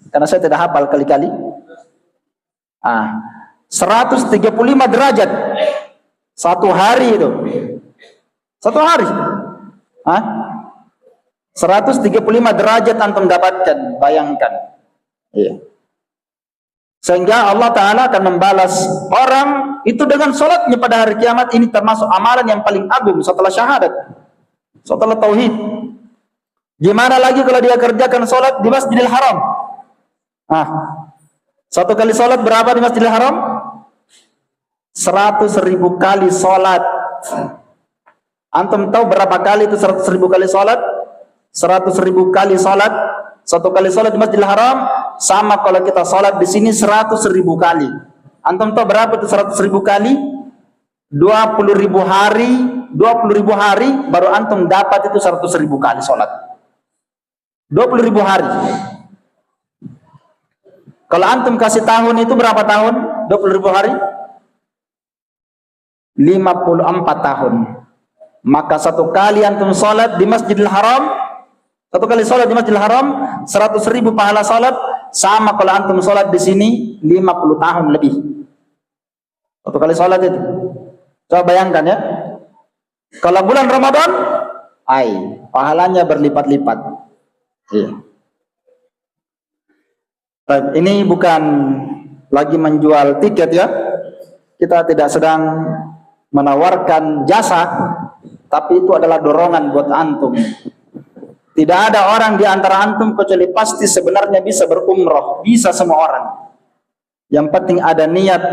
Speaker 1: karena saya tidak hafal kali-kali. 135 derajat. Satu hari itu. Satu hari. 135 derajat antum dapatkan, bayangkan. Iya. Sehingga Allah Ta'ala akan membalas orang itu dengan sholatnya pada hari kiamat. Ini termasuk amalan yang paling agung setelah syahadat, setelah tauhid. Gimana lagi kalau dia kerjakan sholat di Masjidil Haram? Satu kali sholat berapa di Masjidil Haram? 100.000 kali sholat. Antum tahu berapa kali itu 100.000 kali sholat? 100.000 kali sholat. Satu kali sholat di Masjidil Haram sama kalau kita sholat di sini 100.000 kali. Antum tahu berapa itu 100.000 kali? 20.000 hari 20.000 hari baru antum dapat itu 100.000 kali sholat. 20.000 hari. Kalau antum kasih tahun itu berapa tahun? 20.000 hari? 54 tahun. Maka satu kali antum sholat di Masjidil Haram, satu kali sholat di Masjidil Haram, 100.000 pahala sholat, sama kalau antum sholat di sini 50 tahun lebih. Satu kali sholat itu. Coba bayangkan ya. Kalau bulan Ramadan, pahalanya berlipat-lipat. Iya. Ini bukan lagi menjual tiket ya. Kita tidak sedang menawarkan jasa, tapi itu adalah dorongan buat antum. Tidak ada orang di antara antum kecuali pasti sebenarnya bisa berumroh, bisa semua orang. Yang penting ada niat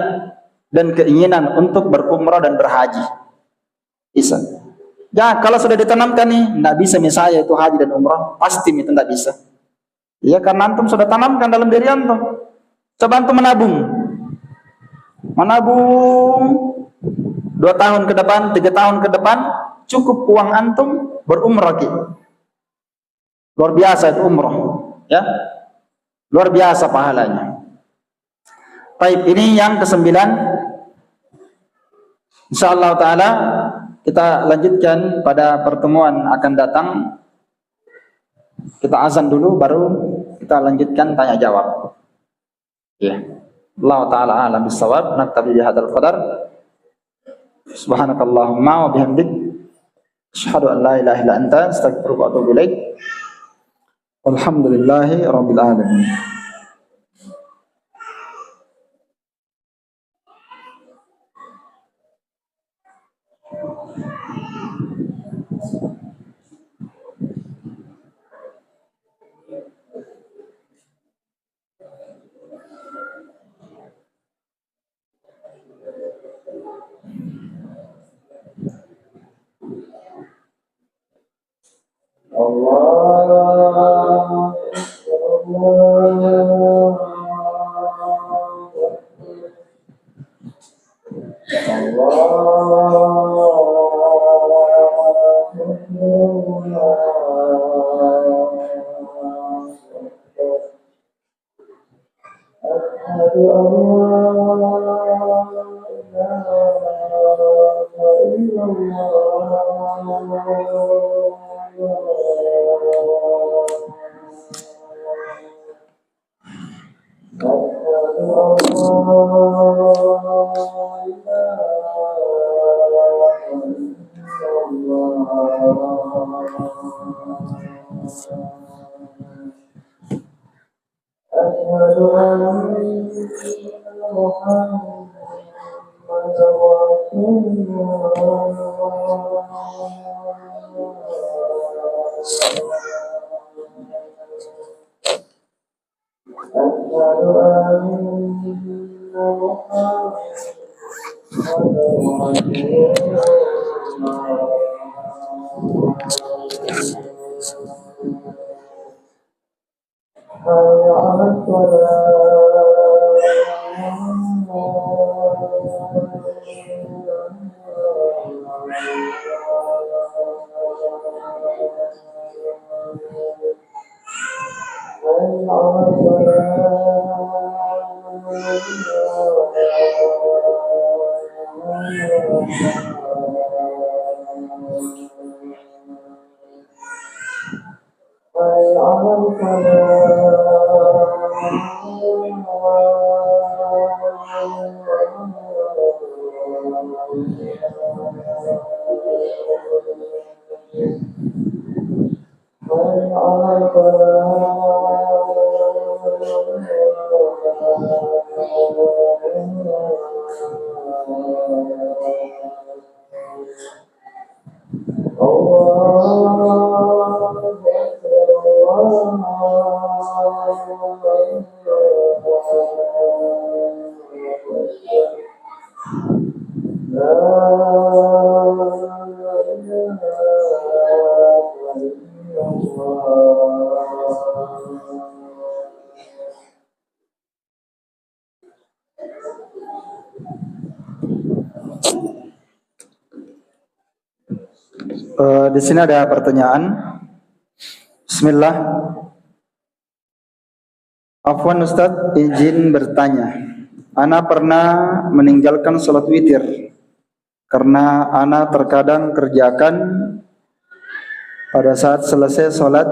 Speaker 1: dan keinginan untuk berumroh dan berhaji. Bisa. Ya, kalau sudah ditanamkan nih, nggak bisa misalnya itu haji dan umroh, pasti itu nggak bisa. Ya, karena antum sudah tanamkan dalam diri antum. Coba antum menabung. Menabung 2 tahun ke depan, 3 tahun ke depan, cukup uang antum berumrah ki. Luar biasa itu umrah, ya. Luar biasa pahalanya. Baik, ini yang ke-9. Insyaallah taala kita lanjutkan pada pertemuan akan datang. Kita azan dulu baru kita lanjutkan tanya jawab. Ya. Allah taala alam bisawab. Naktabi bihadzal qadar. Subhanakallahumma wa bihamdik asyhadu an la ilaha illa anta astaghfiruka wa atubu ilaik. Alhamdulillahi rabbil alamin. Di sini ada pertanyaan. Bismillah. Afwan Ustadz, izin bertanya. Ana pernah meninggalkan sholat witir karena ana terkadang kerjakan pada saat selesai sholat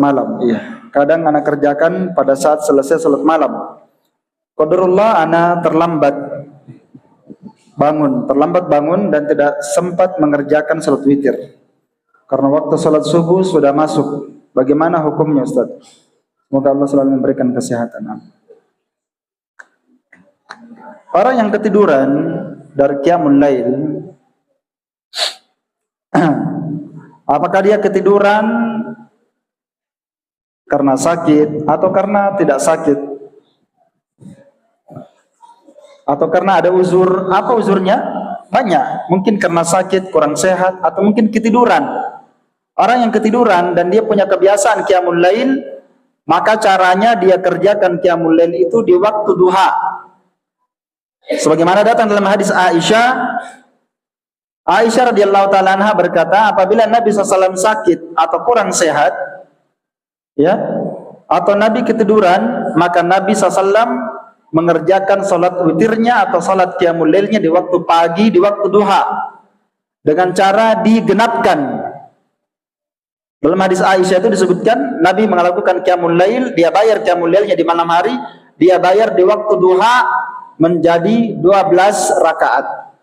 Speaker 1: malam. Iya. Kadang ana kerjakan pada saat selesai sholat malam. Qadarullah ana terlambat bangun dan tidak sempat mengerjakan sholat witir karena waktu sholat subuh sudah masuk. Bagaimana hukumnya Ustaz? Semoga Allah selalu memberikan kesehatan. Orang yang ketiduran dari qiyamul lail, apakah dia ketiduran karena sakit atau karena tidak sakit? Atau karena ada uzur? Apa uzurnya? Banyak. Mungkin karena sakit, kurang sehat, atau mungkin ketiduran. Orang yang ketiduran dan dia punya kebiasaan qiyamul lail, maka caranya dia kerjakan qiyamul lail itu di waktu duha. Sebagaimana datang dalam hadis Aisyah radhiyallahu taala anha berkata, apabila Nabi SAW sakit atau kurang sehat, ya, atau Nabi ketiduran, maka Nabi SAW mengerjakan salat witirnya atau salat qiyamul lailnya di waktu pagi, di waktu duha, dengan cara digenapkan. Dalam hadis Aisyah itu disebutkan Nabi melakukan qiyamul lail, dia bayar qiyamul lailnya di malam hari, dia bayar di waktu duha menjadi 12 rakaat.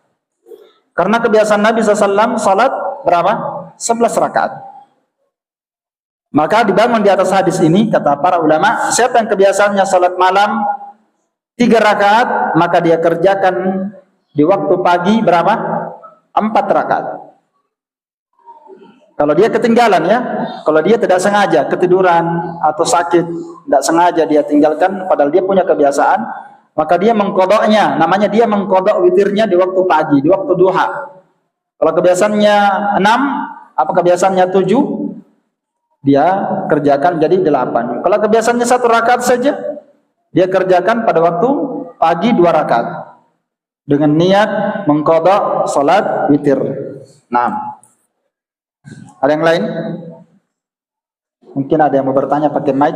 Speaker 1: Karena kebiasaan Nabi SAW salat berapa? 11 rakaat. Maka dibangun di atas hadis ini, kata para ulama, siapa yang kebiasaannya salat malam 3 rakaat, maka dia kerjakan di waktu pagi berapa? 4 rakaat. Kalau dia ketinggalan, ya, kalau dia tidak sengaja ketiduran atau sakit, tidak sengaja dia tinggalkan padahal dia punya kebiasaan, maka dia mengkodoknya, namanya dia mengkodok witirnya di waktu pagi, di waktu duha. Kalau kebiasaannya 6, apa kebiasaannya 7, dia kerjakan jadi 8. Kalau kebiasaannya 1 rakaat saja, dia kerjakan pada waktu pagi 2 rakaat dengan niat mengkodok salat witir. Nah, ada yang lain? Mungkin ada yang mau bertanya pakai mic.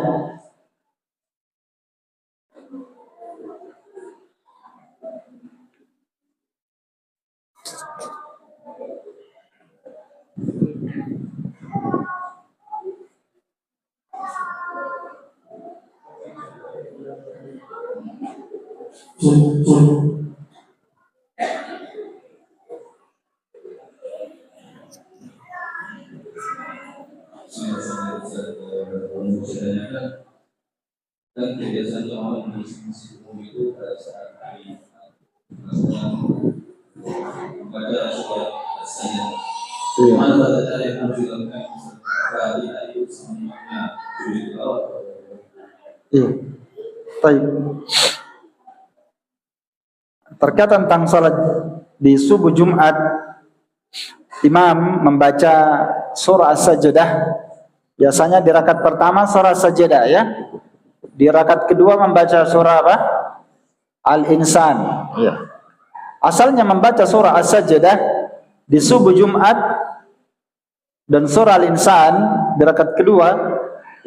Speaker 2: Dan kebiasaan orang mengisi umum itu pada saat hari membaca surat As-Sajdah. Mana pada cara yang harus dilakukan hari itu semuanya sulit dilawat.
Speaker 1: Iya. Baik. Terkait tentang salat di subuh Jumat, imam membaca surah As-Sajdah. Biasanya di rakaat pertama surah As-Sajdah, ya. Di rakaat kedua membaca surah apa? Al-Insan. Ya. Asalnya membaca surah As-Sajdah di subuh Jumat dan surah Al-Insan di rakaat kedua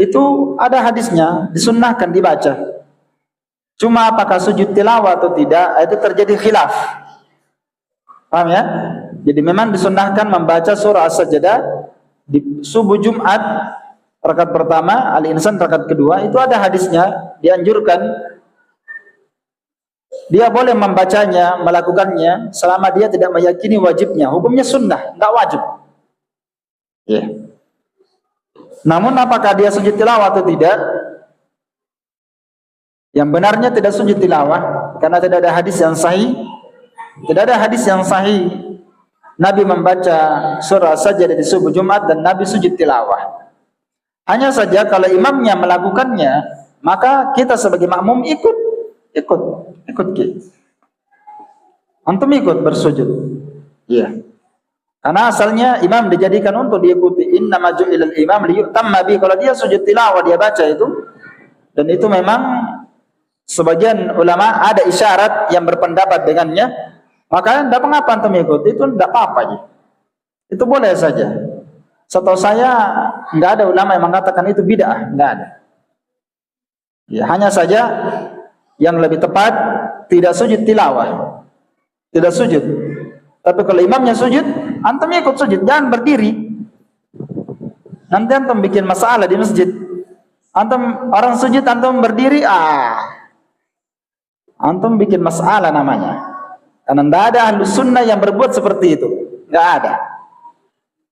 Speaker 1: itu ada hadisnya, disunnahkan dibaca. Cuma apakah sujud tilawah atau tidak, itu terjadi khilaf. Paham, ya? Jadi memang disunnahkan membaca surah As-Sajdah di subuh Jumat rakaat pertama, Al-Insan rakaat kedua, itu ada hadisnya, dianjurkan. Dia boleh membacanya, melakukannya selama dia tidak meyakini wajibnya. Hukumnya sunnah, enggak wajib. Ya. Yeah. Namun apakah dia sujud tilawah atau tidak? Yang benarnya tidak sujud tilawah karena tidak ada hadis yang sahih. Tidak ada hadis yang sahih Nabi membaca surah As-Sajdah di subuh Jumat dan Nabi sujud tilawah. Hanya saja kalau imamnya melakukannya, maka kita sebagai makmum ikut antum ikut bersujud. Iya. Karena asalnya imam dijadikan untuk diikuti. Innama ju'ilal imam liyutamma bi. Kalau dia sujud tilawah dia baca itu, dan itu memang sebagian ulama ada isyarat yang berpendapat dengannya, maka tidak mengapa antum ikut, itu tidak apa-apa ya. Itu boleh saja. Setahu saya nggak ada ulama yang mengatakan itu bid'ah, nggak ada. Ya, hanya saja yang lebih tepat tidak sujud tilawah, tidak sujud. Tapi kalau imamnya sujud, antum ikut sujud, jangan berdiri. Nanti antum bikin masalah di masjid. Antum orang sujud, antum berdiri, antum bikin masalah namanya. Karena tidak ada ahlus sunnah yang berbuat seperti itu, nggak ada.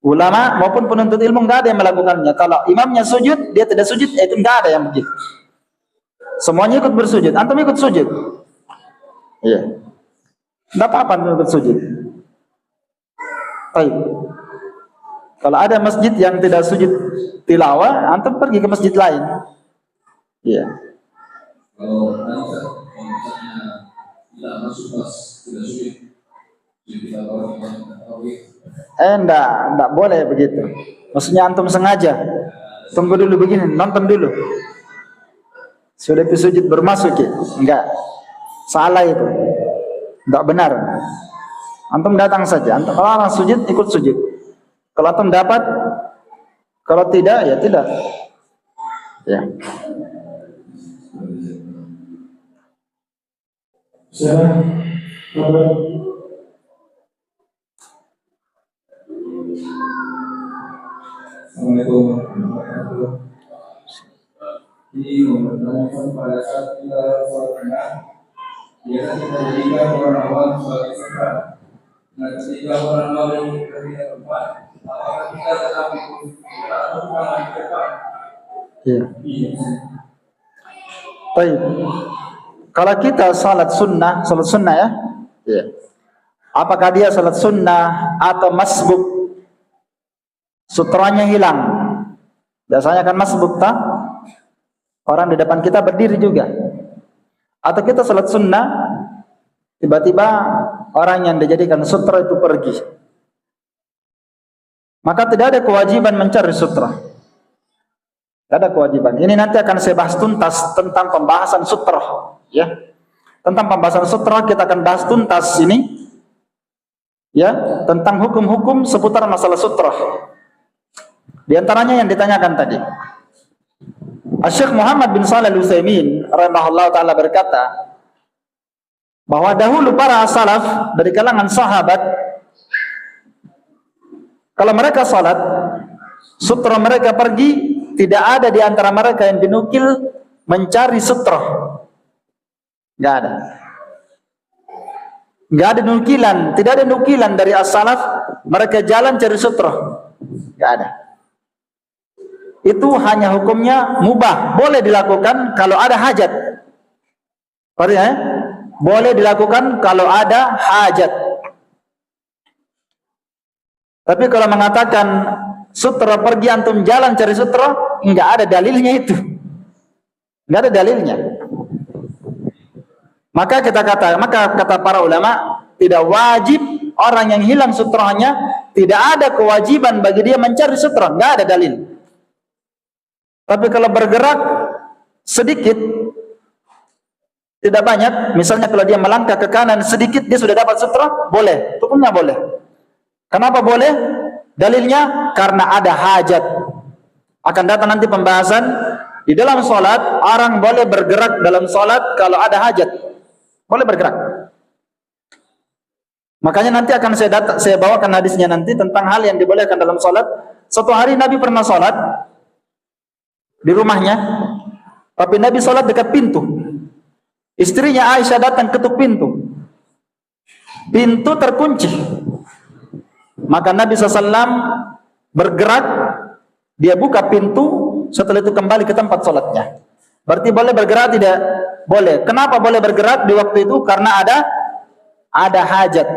Speaker 1: Ulama maupun penuntut ilmu nggak ada yang melakukannya. Kalau imamnya sujud, dia tidak sujud, itu nggak ada yang begitu. Semuanya ikut bersujud, antum ikut sujud. Iya, nggak apa-apa antum ikut sujud. Baik. Kalau ada masjid yang tidak sujud tilawah, antum pergi ke masjid lain. Iya.
Speaker 2: Kalau misalnya tidak masuk pas tidak sujud tilawah
Speaker 1: Enggak boleh begitu. Maksudnya antum sengaja. Tunggu dulu begini, nonton dulu. Sudah sujud bermasuk ya? Enggak. Salah itu. Enggak benar. Antum datang saja. Antum kalau orang sujud, ikut sujud. Kalau antum dapat, kalau tidak, ya tidak. Ya.
Speaker 2: Assalamualaikum warahmatullahi wabarakatuh. Ini menanyakan pada saat kita sholat tengah, biasa kita jadikan orang awal sebagai sutra. Nah, ketika orang awal yang berada di depan, apakah kita tetap ikut sutra atau bukan di depan?
Speaker 1: Iya.
Speaker 2: Iya.
Speaker 1: Baik. Kalau kita salat sunnah ya? Iya. Apakah dia salat sunnah atau masbuk? Sutranya hilang. Biasanya kan masbuk tak? Orang di depan kita berdiri juga. Atau kita salat sunnah, tiba-tiba orang yang dijadikan sutra itu pergi. Maka tidak ada kewajiban mencari sutra. Tidak ada kewajiban. Ini nanti akan saya bahas tuntas tentang pembahasan sutra. Ya, tentang pembahasan sutra kita akan bahas tuntas ini. Ya, tentang hukum-hukum seputar masalah sutra. Di antaranya yang ditanyakan tadi, Syekh Muhammad bin Shalih Al-Utsaimin rahimahullah taala berkata bahwa dahulu para salaf dari kalangan sahabat, kalau mereka salat, sutra mereka pergi, tidak ada di antara mereka yang dinukil mencari sutra. Enggak ada. Enggak ada nukilan, tidak ada nukilan dari as-salaf mereka jalan cari sutra. Enggak ada. Itu hanya hukumnya mubah, boleh dilakukan kalau ada hajat. Artinya, boleh dilakukan kalau ada hajat. Tapi kalau mengatakan sutra pergi antum jalan cari sutra, enggak ada dalilnya itu. Enggak ada dalilnya. Maka kata para ulama, tidak wajib orang yang hilang sutranya, tidak ada kewajiban bagi dia mencari sutra, enggak ada dalil. Tapi kalau bergerak sedikit, tidak banyak, misalnya kalau dia melangkah ke kanan sedikit, dia sudah dapat sutra, boleh, hukumnya boleh. Kenapa boleh? Dalilnya karena ada hajat. Akan datang nanti pembahasan di dalam sholat, orang boleh bergerak dalam sholat kalau ada hajat, boleh bergerak. Makanya nanti akan saya bawakan hadisnya nanti tentang hal yang dibolehkan dalam sholat. Suatu hari Nabi pernah sholat di rumahnya, tapi Nabi sholat dekat pintu. Istrinya Aisyah datang ketuk pintu, pintu terkunci. Maka Nabi SAW bergerak, dia buka pintu, setelah itu kembali ke tempat sholatnya. Berarti boleh bergerak tidak? Boleh. Kenapa boleh bergerak di waktu itu? Karena ada hajat.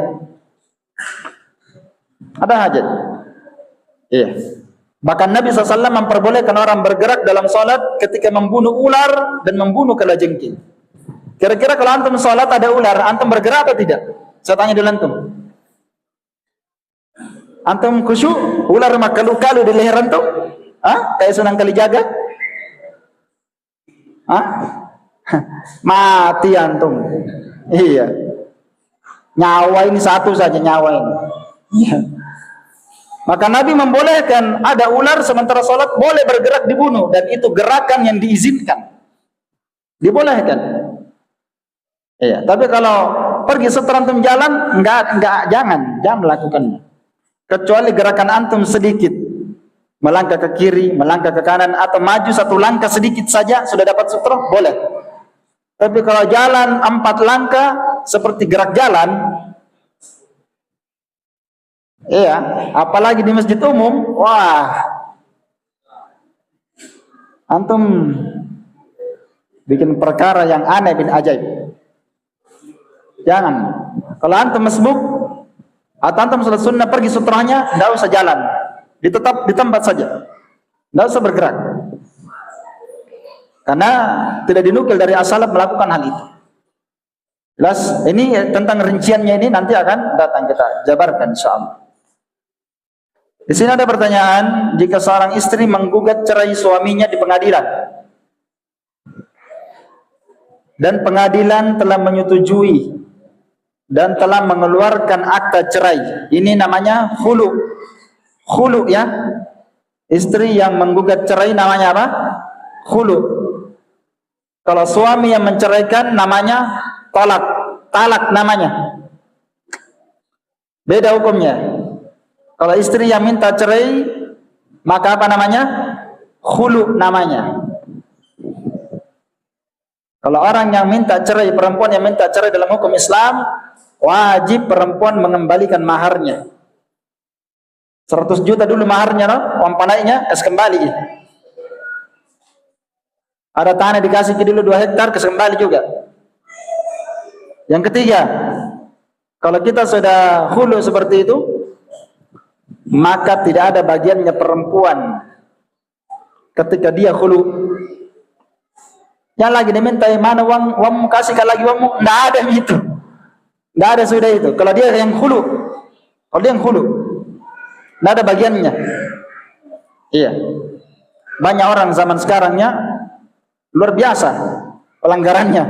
Speaker 1: Ada hajat. Iya. Bahkan Nabi SAW memperbolehkan orang bergerak dalam sholat ketika membunuh ular dan membunuh kalajengking. Kira-kira kalau antum sholat ada ular, antum bergerak atau tidak? Saya tanya dulu antum. Antum khusyuk, ular makalu-kalu di leher antum? Kayak Sunan Kalijaga? Mati antum. Iya. Nyawa ini satu saja nyawa ini. Iya. Maka Nabi membolehkan ada ular sementara sholat boleh bergerak dibunuh dan itu gerakan yang diizinkan. Dibolehkan. Iya. Tapi kalau pergi setelah antum jalan, jangan melakukannya. Kecuali gerakan antum sedikit, melangkah ke kiri, melangkah ke kanan, atau maju satu langkah sedikit saja sudah dapat sutra, boleh. Tapi kalau jalan 4 langkah seperti gerak jalan, iya, apalagi di masjid umum, wah, antum bikin perkara yang aneh bin ajaib. Jangan. Kalau antum masbuk atau antum salat sunnah pergi sutranya, tidak usah jalan, ditetap di tempat saja, tidak usah bergerak, karena tidak dinukil dari as-salaf melakukan hal itu. Jelas, ini tentang rinciannya ini nanti akan datang kita jabarkan insyaallah. Di sini ada pertanyaan, jika seorang istri menggugat cerai suaminya di pengadilan dan pengadilan telah menyetujui dan telah mengeluarkan akta cerai, ini namanya khulu. Khulu ya. Istri yang menggugat cerai namanya apa? Khulu. Kalau suami yang menceraikan namanya talak. Talak namanya. Beda hukumnya. Kalau istri yang minta cerai, maka apa namanya? Khulu namanya. Kalau orang yang minta cerai, perempuan yang minta cerai dalam hukum Islam, wajib perempuan mengembalikan maharnya. 100 juta dulu maharnya, no? Uang panainya kasih kembali. Ada tanah dikasih dulu 2 hektar, kasih kembali juga. Yang ketiga, kalau kita sudah khulu seperti itu, maka tidak ada bagiannya perempuan ketika dia khulu. Yang lagi diminta mana uangmu, kasihkan lagi uangmu, tidak ada itu. Tidak ada sudah itu. Kalau dia yang khulu, tidak ada bagiannya. Iya. Banyak orang zaman sekarangnya luar biasa pelanggarannya.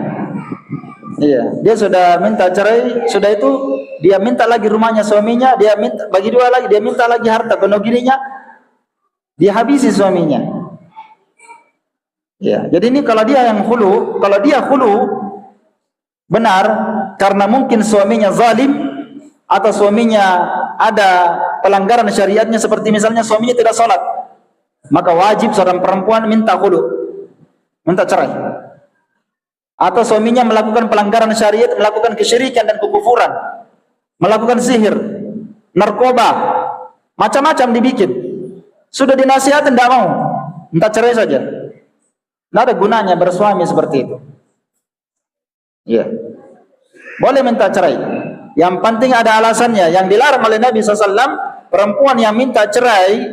Speaker 1: Iya. Dia sudah minta cerai, sudah itu dia minta lagi rumahnya suaminya, dia minta bagi 2 lagi, dia minta lagi harta penogirinya, dia habisi suaminya. Ya, jadi ini kalau dia yang khulu, kalau dia khulu benar karena mungkin suaminya zalim atau suaminya ada pelanggaran syariatnya, seperti misalnya suaminya tidak sholat, maka wajib seorang perempuan minta khulu, minta cerai. Atau suaminya melakukan pelanggaran syariat, melakukan kesyirikan dan kekufuran, melakukan sihir, narkoba, macam-macam dibikin, sudah dinasihatin tidak mau, minta cerai saja. Tidak ada gunanya bersuami seperti itu. Ya, boleh minta cerai. Yang penting ada alasannya. Yang dilarang oleh Nabi SAW, perempuan yang minta cerai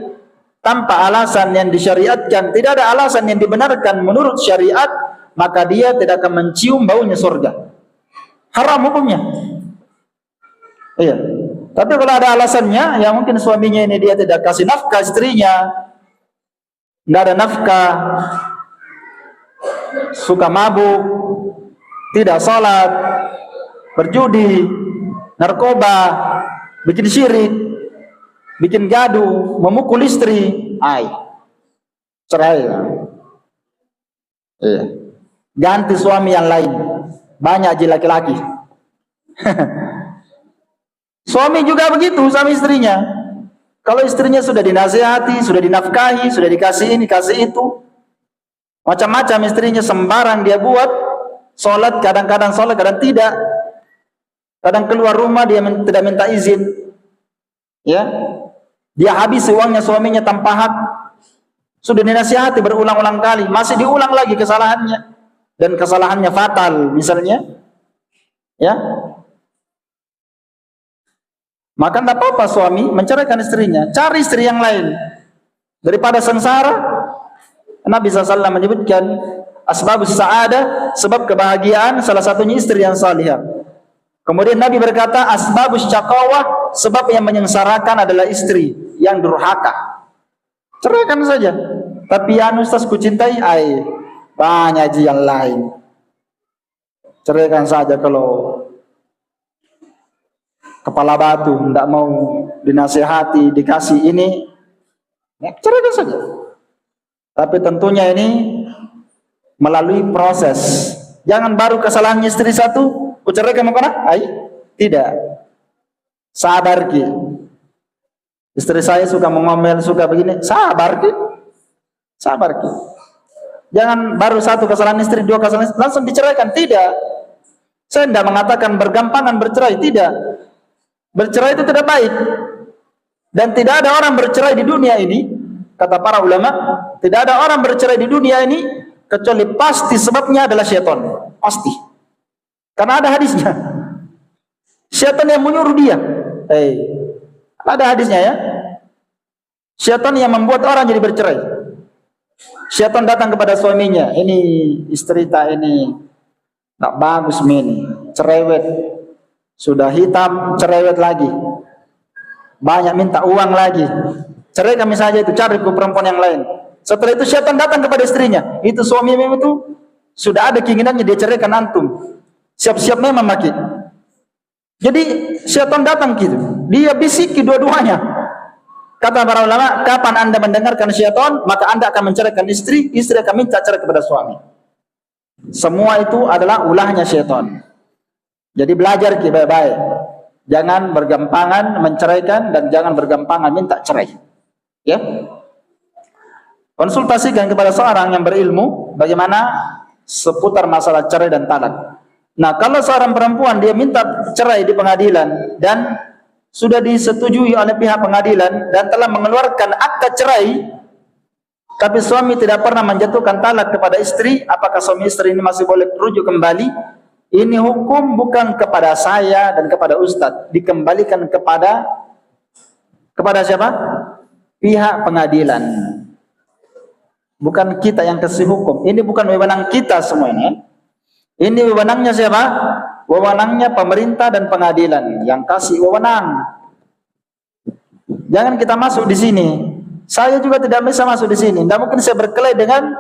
Speaker 1: tanpa alasan yang disyariatkan, tidak ada alasan yang dibenarkan menurut syariat, maka dia tidak akan mencium baunya surga. Haram hukumnya. Iya. Tapi kalau ada alasannya, ya mungkin suaminya ini dia tidak kasih nafkah istrinya, tidak ada nafkah, suka mabuk, tidak sholat, berjudi, narkoba, bikin syirik, bikin gaduh, memukul istri, cerai. Iya. Ganti suami yang lain. Banyak aja laki-laki. Suami juga begitu sama istrinya. Kalau istrinya sudah dinasihati, sudah dinafkahi, sudah dikasih ini, kasih itu, macam-macam istrinya sembarang dia buat, sholat kadang-kadang sholat, kadang tidak, kadang keluar rumah dia tidak minta izin, ya, dia habis uangnya suaminya tanpa hak, sudah dinasihati berulang-ulang kali, masih diulang lagi kesalahannya, dan kesalahannya fatal misalnya, ya, maka tidak apa-apa suami menceraikan istrinya, cari istri yang lain daripada sengsara. Nabi SAW menyebutkan asbabus sa'adah, sebab kebahagiaan salah satunya istri yang salihah. Kemudian Nabi berkata asbabus syaqawah, sebab yang menyengsarakan adalah istri yang durhaka. Ceraikan saja. Tapi ya Ustaz ku cintai, banyak aja yang lain. ceraikan saja. Kalau kepala batu tidak mau dinasihati, dikasih ini, ya, ceraikan saja. Tapi tentunya ini melalui proses. Jangan baru kesalahan istri satu, ceraikan mau kena? Tidak. Sabar ki. Istri saya suka mengomel, suka begini. Sabar ki. Sabar ki. Jangan baru satu kesalahan istri, dua kesalahan istri, langsung diceraikan. Tidak. Saya tidak mengatakan bergampangan bercerai. Tidak. Bercerai itu tidak baik. Dan tidak ada orang bercerai di dunia ini, kata para ulama, tidak ada orang bercerai di dunia ini kecuali pasti sebabnya adalah syaitan. Pasti. Karena ada hadisnya. Syaitan yang menyuruh dia. Ada hadisnya ya. Syaitan yang membuat orang jadi bercerai. Syaitan datang kepada suaminya, ini istri tak ini tak bagus ini, cerewet, sudah hitam cerewet lagi, banyak minta uang lagi, cerai kami saja itu, cari ke perempuan yang lain. Setelah itu syaitan datang kepada istrinya, itu suami memang itu sudah ada keinginannya dia ceraikan antum, siap-siap memang maki. Jadi syaitan datang gitu, dia bisiki dua-duanya. Kata para ulama, kapan anda mendengarkan syaitan, maka anda akan menceraikan istri, istri akan minta cerai kepada suami. Semua itu adalah ulahnya syaitan. Jadi belajar baik-baik. Jangan bergampangan menceraikan dan jangan bergampangan minta cerai. Ya. Konsultasikan kepada seorang yang berilmu bagaimana seputar masalah cerai dan talak. Nah, kalau seorang perempuan dia minta cerai di pengadilan dan sudah disetujui oleh pihak pengadilan dan telah mengeluarkan akta cerai, tapi suami tidak pernah menjatuhkan talak kepada istri, apakah suami istri ini masih boleh rujuk kembali? Ini hukum bukan kepada saya dan kepada ustadz, dikembalikan kepada siapa? Pihak pengadilan. Bukan kita yang kasih hukum. Ini bukan wewenang kita semua ini. Ini wewenangnya siapa? Wewenangnya pemerintah dan pengadilan yang kasih wewenang. Jangan kita masuk di sini. Saya juga tidak bisa masuk di sini. Tidak mungkin saya berkelahi dengan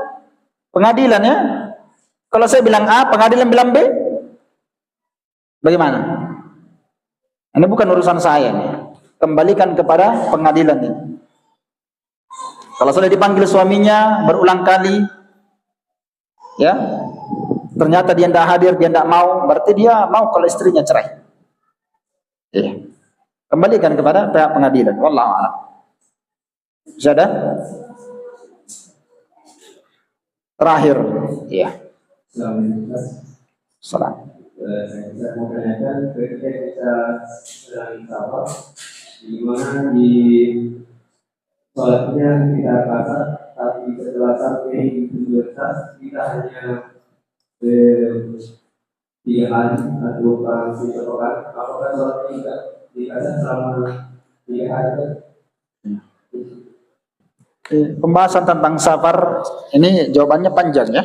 Speaker 1: pengadilan ya. Kalau saya bilang A, pengadilan bilang B, bagaimana? Ini bukan urusan saya nih. Kembalikan kepada pengadilan ini. Kalau sudah dipanggil suaminya berulang kali, ya, ternyata dia tidak hadir, dia tidak mau, berarti dia mau kalau istrinya cerai. Ya. Kembalikan kepada pihak pengadilan. Wallahu a'lam. Sudah? Terakhir, ya. Salam.
Speaker 2: Saya mau tanyakan, ketika kita sedang tawaf, di mana di sholatnya kita kata, tapi setelah sampai tujuan kita hanya 3 kali atau 4 kali. Apakah sholatnya tidak dikata selama 3 hari?
Speaker 1: Pembahasan tentang safar ini jawabannya panjang ya.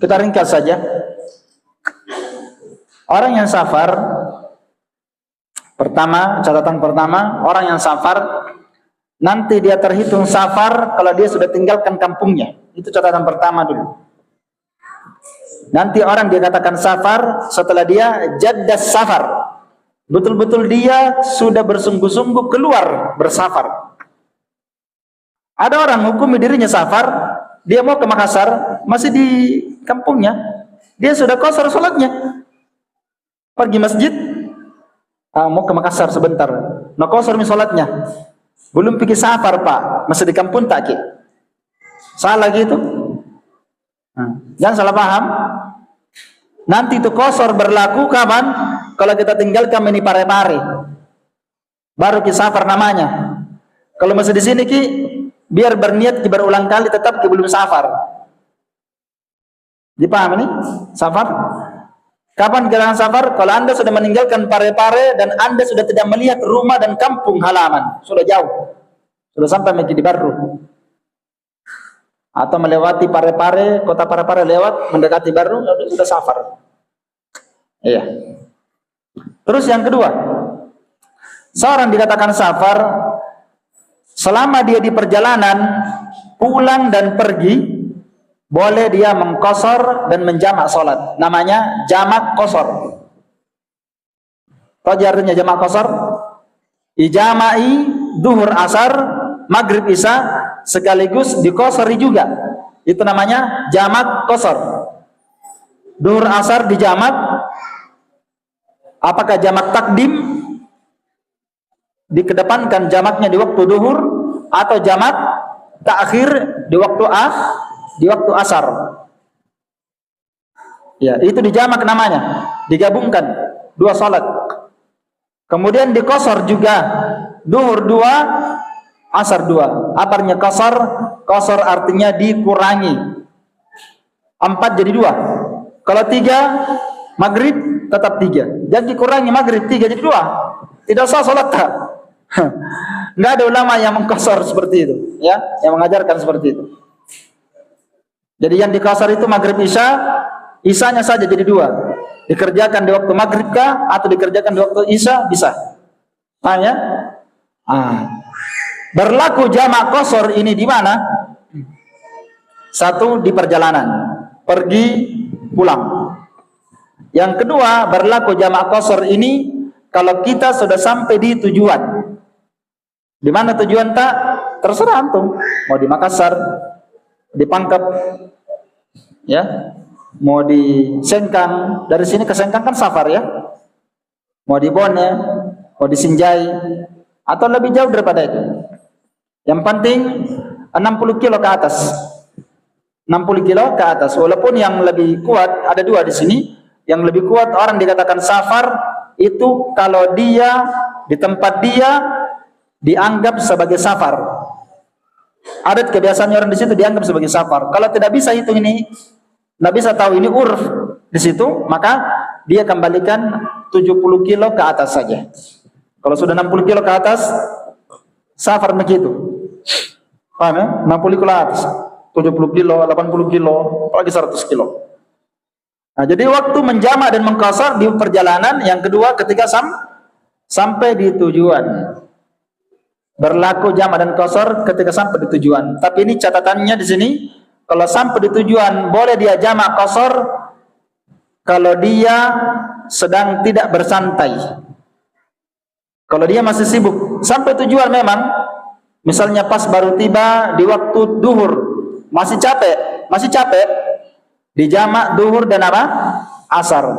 Speaker 1: Kita ringkas saja. Orang yang safar, catatan pertama, orang yang safar nanti dia terhitung safar kalau dia sudah tinggalkan kampungnya. Itu catatan pertama dulu. Nanti orang dikatakan safar setelah dia jaddas safar. Betul-betul dia sudah bersungguh-sungguh keluar bersafar. Ada orang hukumi dirinya safar, dia mau ke Makassar, masih di kampungnya, dia sudah qasar sholatnya. Pergi masjid, mau ke Makassar sebentar, no qasar sholatnya. Belum pergi safar pak, masih di kampung tak ki. Salah gitu. Jangan salah paham. Nanti itu qasar berlaku kapan? Kalau kita tinggalkan ini pare-pare, baru ki safar namanya. Kalau masih di sini ki, biar berniat ki berulang kali tetap ki belum safar. Dipaham ini? Safar? Kapan gerangan safar? Kalau anda sudah meninggalkan pare-pare dan anda sudah tidak melihat rumah dan kampung halaman, sudah jauh, sudah sampai di Baru, atau melewati pare-pare, kota pare-pare lewat mendekati Baru, sudah safar. Iya. Terus yang kedua, seorang dikatakan safar selama dia di perjalanan, pulang dan pergi, boleh dia mengqasar dan menjamak salat. Namanya jamak qasar. Tahu artinya jamak qasar? Ijama'i duhur asar, maghrib isya sekaligus diqasari juga. Itu namanya jamak qasar. Duhur asar dijamak. Apakah jamak takdim, dikedepankan jamaknya di waktu duhur, atau jamak takhir di waktu asar? Ya, itu dijamak namanya, digabungkan dua salat. Kemudian diqasar juga, duhur 2, asar 2. Apa artinya qasar? Qasar artinya dikurangi. 4 jadi 2. Kalau 3, maghrib tetap 3. Jadi dikurangi maghrib 3 jadi 2. Tidak sah salat tak? Enggak ada ulama yang mengqasar seperti itu, ya, yang mengajarkan seperti itu. Jadi yang diqasar itu maghrib isya, isyanya saja jadi 2. Dikerjakan di waktu maghrib kah atau dikerjakan di waktu isya bisa. Paham ya? Berlaku jamak qasar ini di mana? Satu, di perjalanan, pergi pulang. Yang kedua, berlaku jamak qasar ini kalau kita sudah sampai di tujuan. Di mana tujuan tak? Terserah antum. Mau di Makassar, di Pangkep, ya, mau di Sengkang. Dari sini ke Sengkang kan safar ya. Mau di Bone, mau di Sinjai, atau lebih jauh daripada itu. Yang penting 60 kilo ke atas. 60 kilo ke atas. Walaupun yang lebih kuat ada 2 di sini. Yang lebih kuat orang dikatakan safar itu kalau dia di tempat dia dianggap sebagai safar. Adat kebiasaannya orang di situ dianggap sebagai safar. Kalau tidak bisa hitung ini, tidak bisa tahu ini urf di situ, maka dia kembalikan 70 kilo ke atas saja. Kalau sudah 60 kilo ke atas, safar begitu. Paham ya? 60 kilo ke atas, 70 kilo, 80 kilo, apalagi 100 kilo. Nah, jadi waktu menjamak dan mengqasar di perjalanan. Yang kedua, ketika sampai di tujuan. Berlaku jamak dan qasar ketika sampai di tujuan. Tapi ini catatannya di sini, kalau sampai di tujuan boleh dia jamak qasar kalau dia sedang tidak bersantai. Kalau dia masih sibuk sampai tujuan memang, misalnya pas baru tiba di waktu duhur, masih capek, dijamak duhur dan apa? Asar.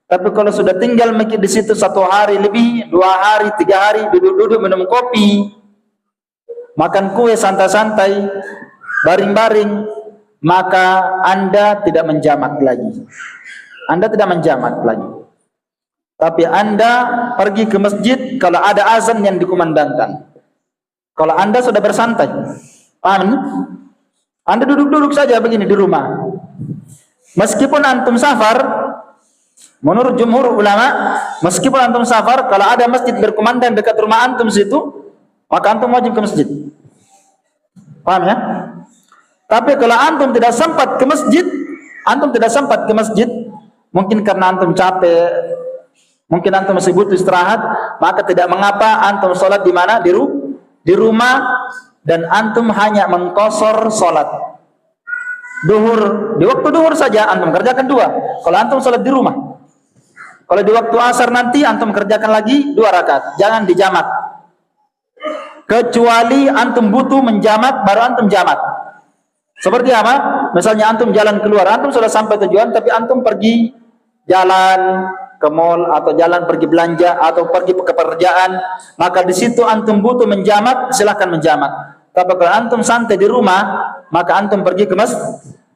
Speaker 1: Tapi kalau sudah tinggal mikir di situ 1 hari lebih, 2 hari, 3 hari, duduk-duduk minum kopi, makan kue santai-santai, baring-baring, maka Anda tidak menjamak lagi. Anda tidak menjamak lagi. Tapi Anda pergi ke masjid kalau ada azan yang dikumandangkan. Kalau Anda sudah bersantai, paham? Anda duduk-duduk saja begini di rumah. Meskipun antum safar, menurut jumhur ulama, meskipun antum safar, kalau ada masjid berkumandang dekat rumah antum situ, maka antum wajib ke masjid. Paham ya? Tapi kalau antum tidak sempat ke masjid, mungkin karena antum capek, mungkin antum masih butuh istirahat, maka tidak mengapa antum sholat di mana? Di rumah, dan antum hanya mengqasar sholat duhur. Di waktu duhur saja antum kerjakan 2. Kalau antum sholat di rumah. Kalau di waktu asar nanti antum kerjakan lagi 2 rakaat. Jangan dijamak. Kecuali antum butuh menjamak, baru antum jamak. Seperti apa? Misalnya antum jalan keluar, antum sudah sampai tujuan, tapi antum pergi jalan ke mall, atau jalan pergi belanja, atau pergi ke pekerjaan, maka di situ antum butuh menjamak, silahkan menjamak. Tapi kalau antum santai di rumah, maka antum pergi ke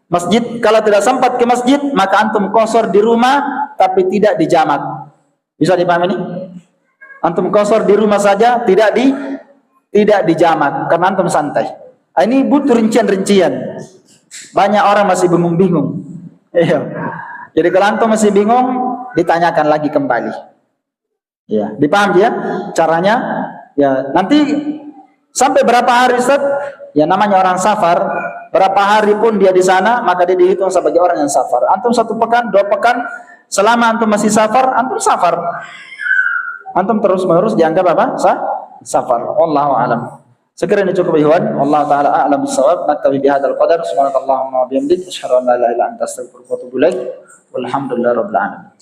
Speaker 1: masjid. Kalau tidak sempat ke masjid, maka antum qasar di rumah, tapi tidak dijamak. Bisa dipahami ini? Antum qasar di rumah saja, tidak dijamak, karena antum santai. Ini butuh rincian-rincian. Banyak orang masih bingung-bingung. Iya. Jadi kalau antum masih bingung, ditanyakan lagi kembali. Ya, dipahami ya caranya? Ya, nanti sampai berapa hari Ustaz? Ya, namanya orang safar, berapa hari pun dia di sana, maka dia dihitung sebagai orang yang safar. Antum 1 pekan, 2 pekan, selama antum masih safar, antum safar. Antum terus-menerus dianggap apa? Safar. Wallahu a'lam. Sekiranya cukup ikhwan, wallahu taala a'lam bissawab. Naktabi bihadzal qadar. Subhanakallahumma wa bihamdik asyhadu an la ilaha illa anta astaghfiruka wa atubu ilaik. Walhamdulillahirabbil alamin.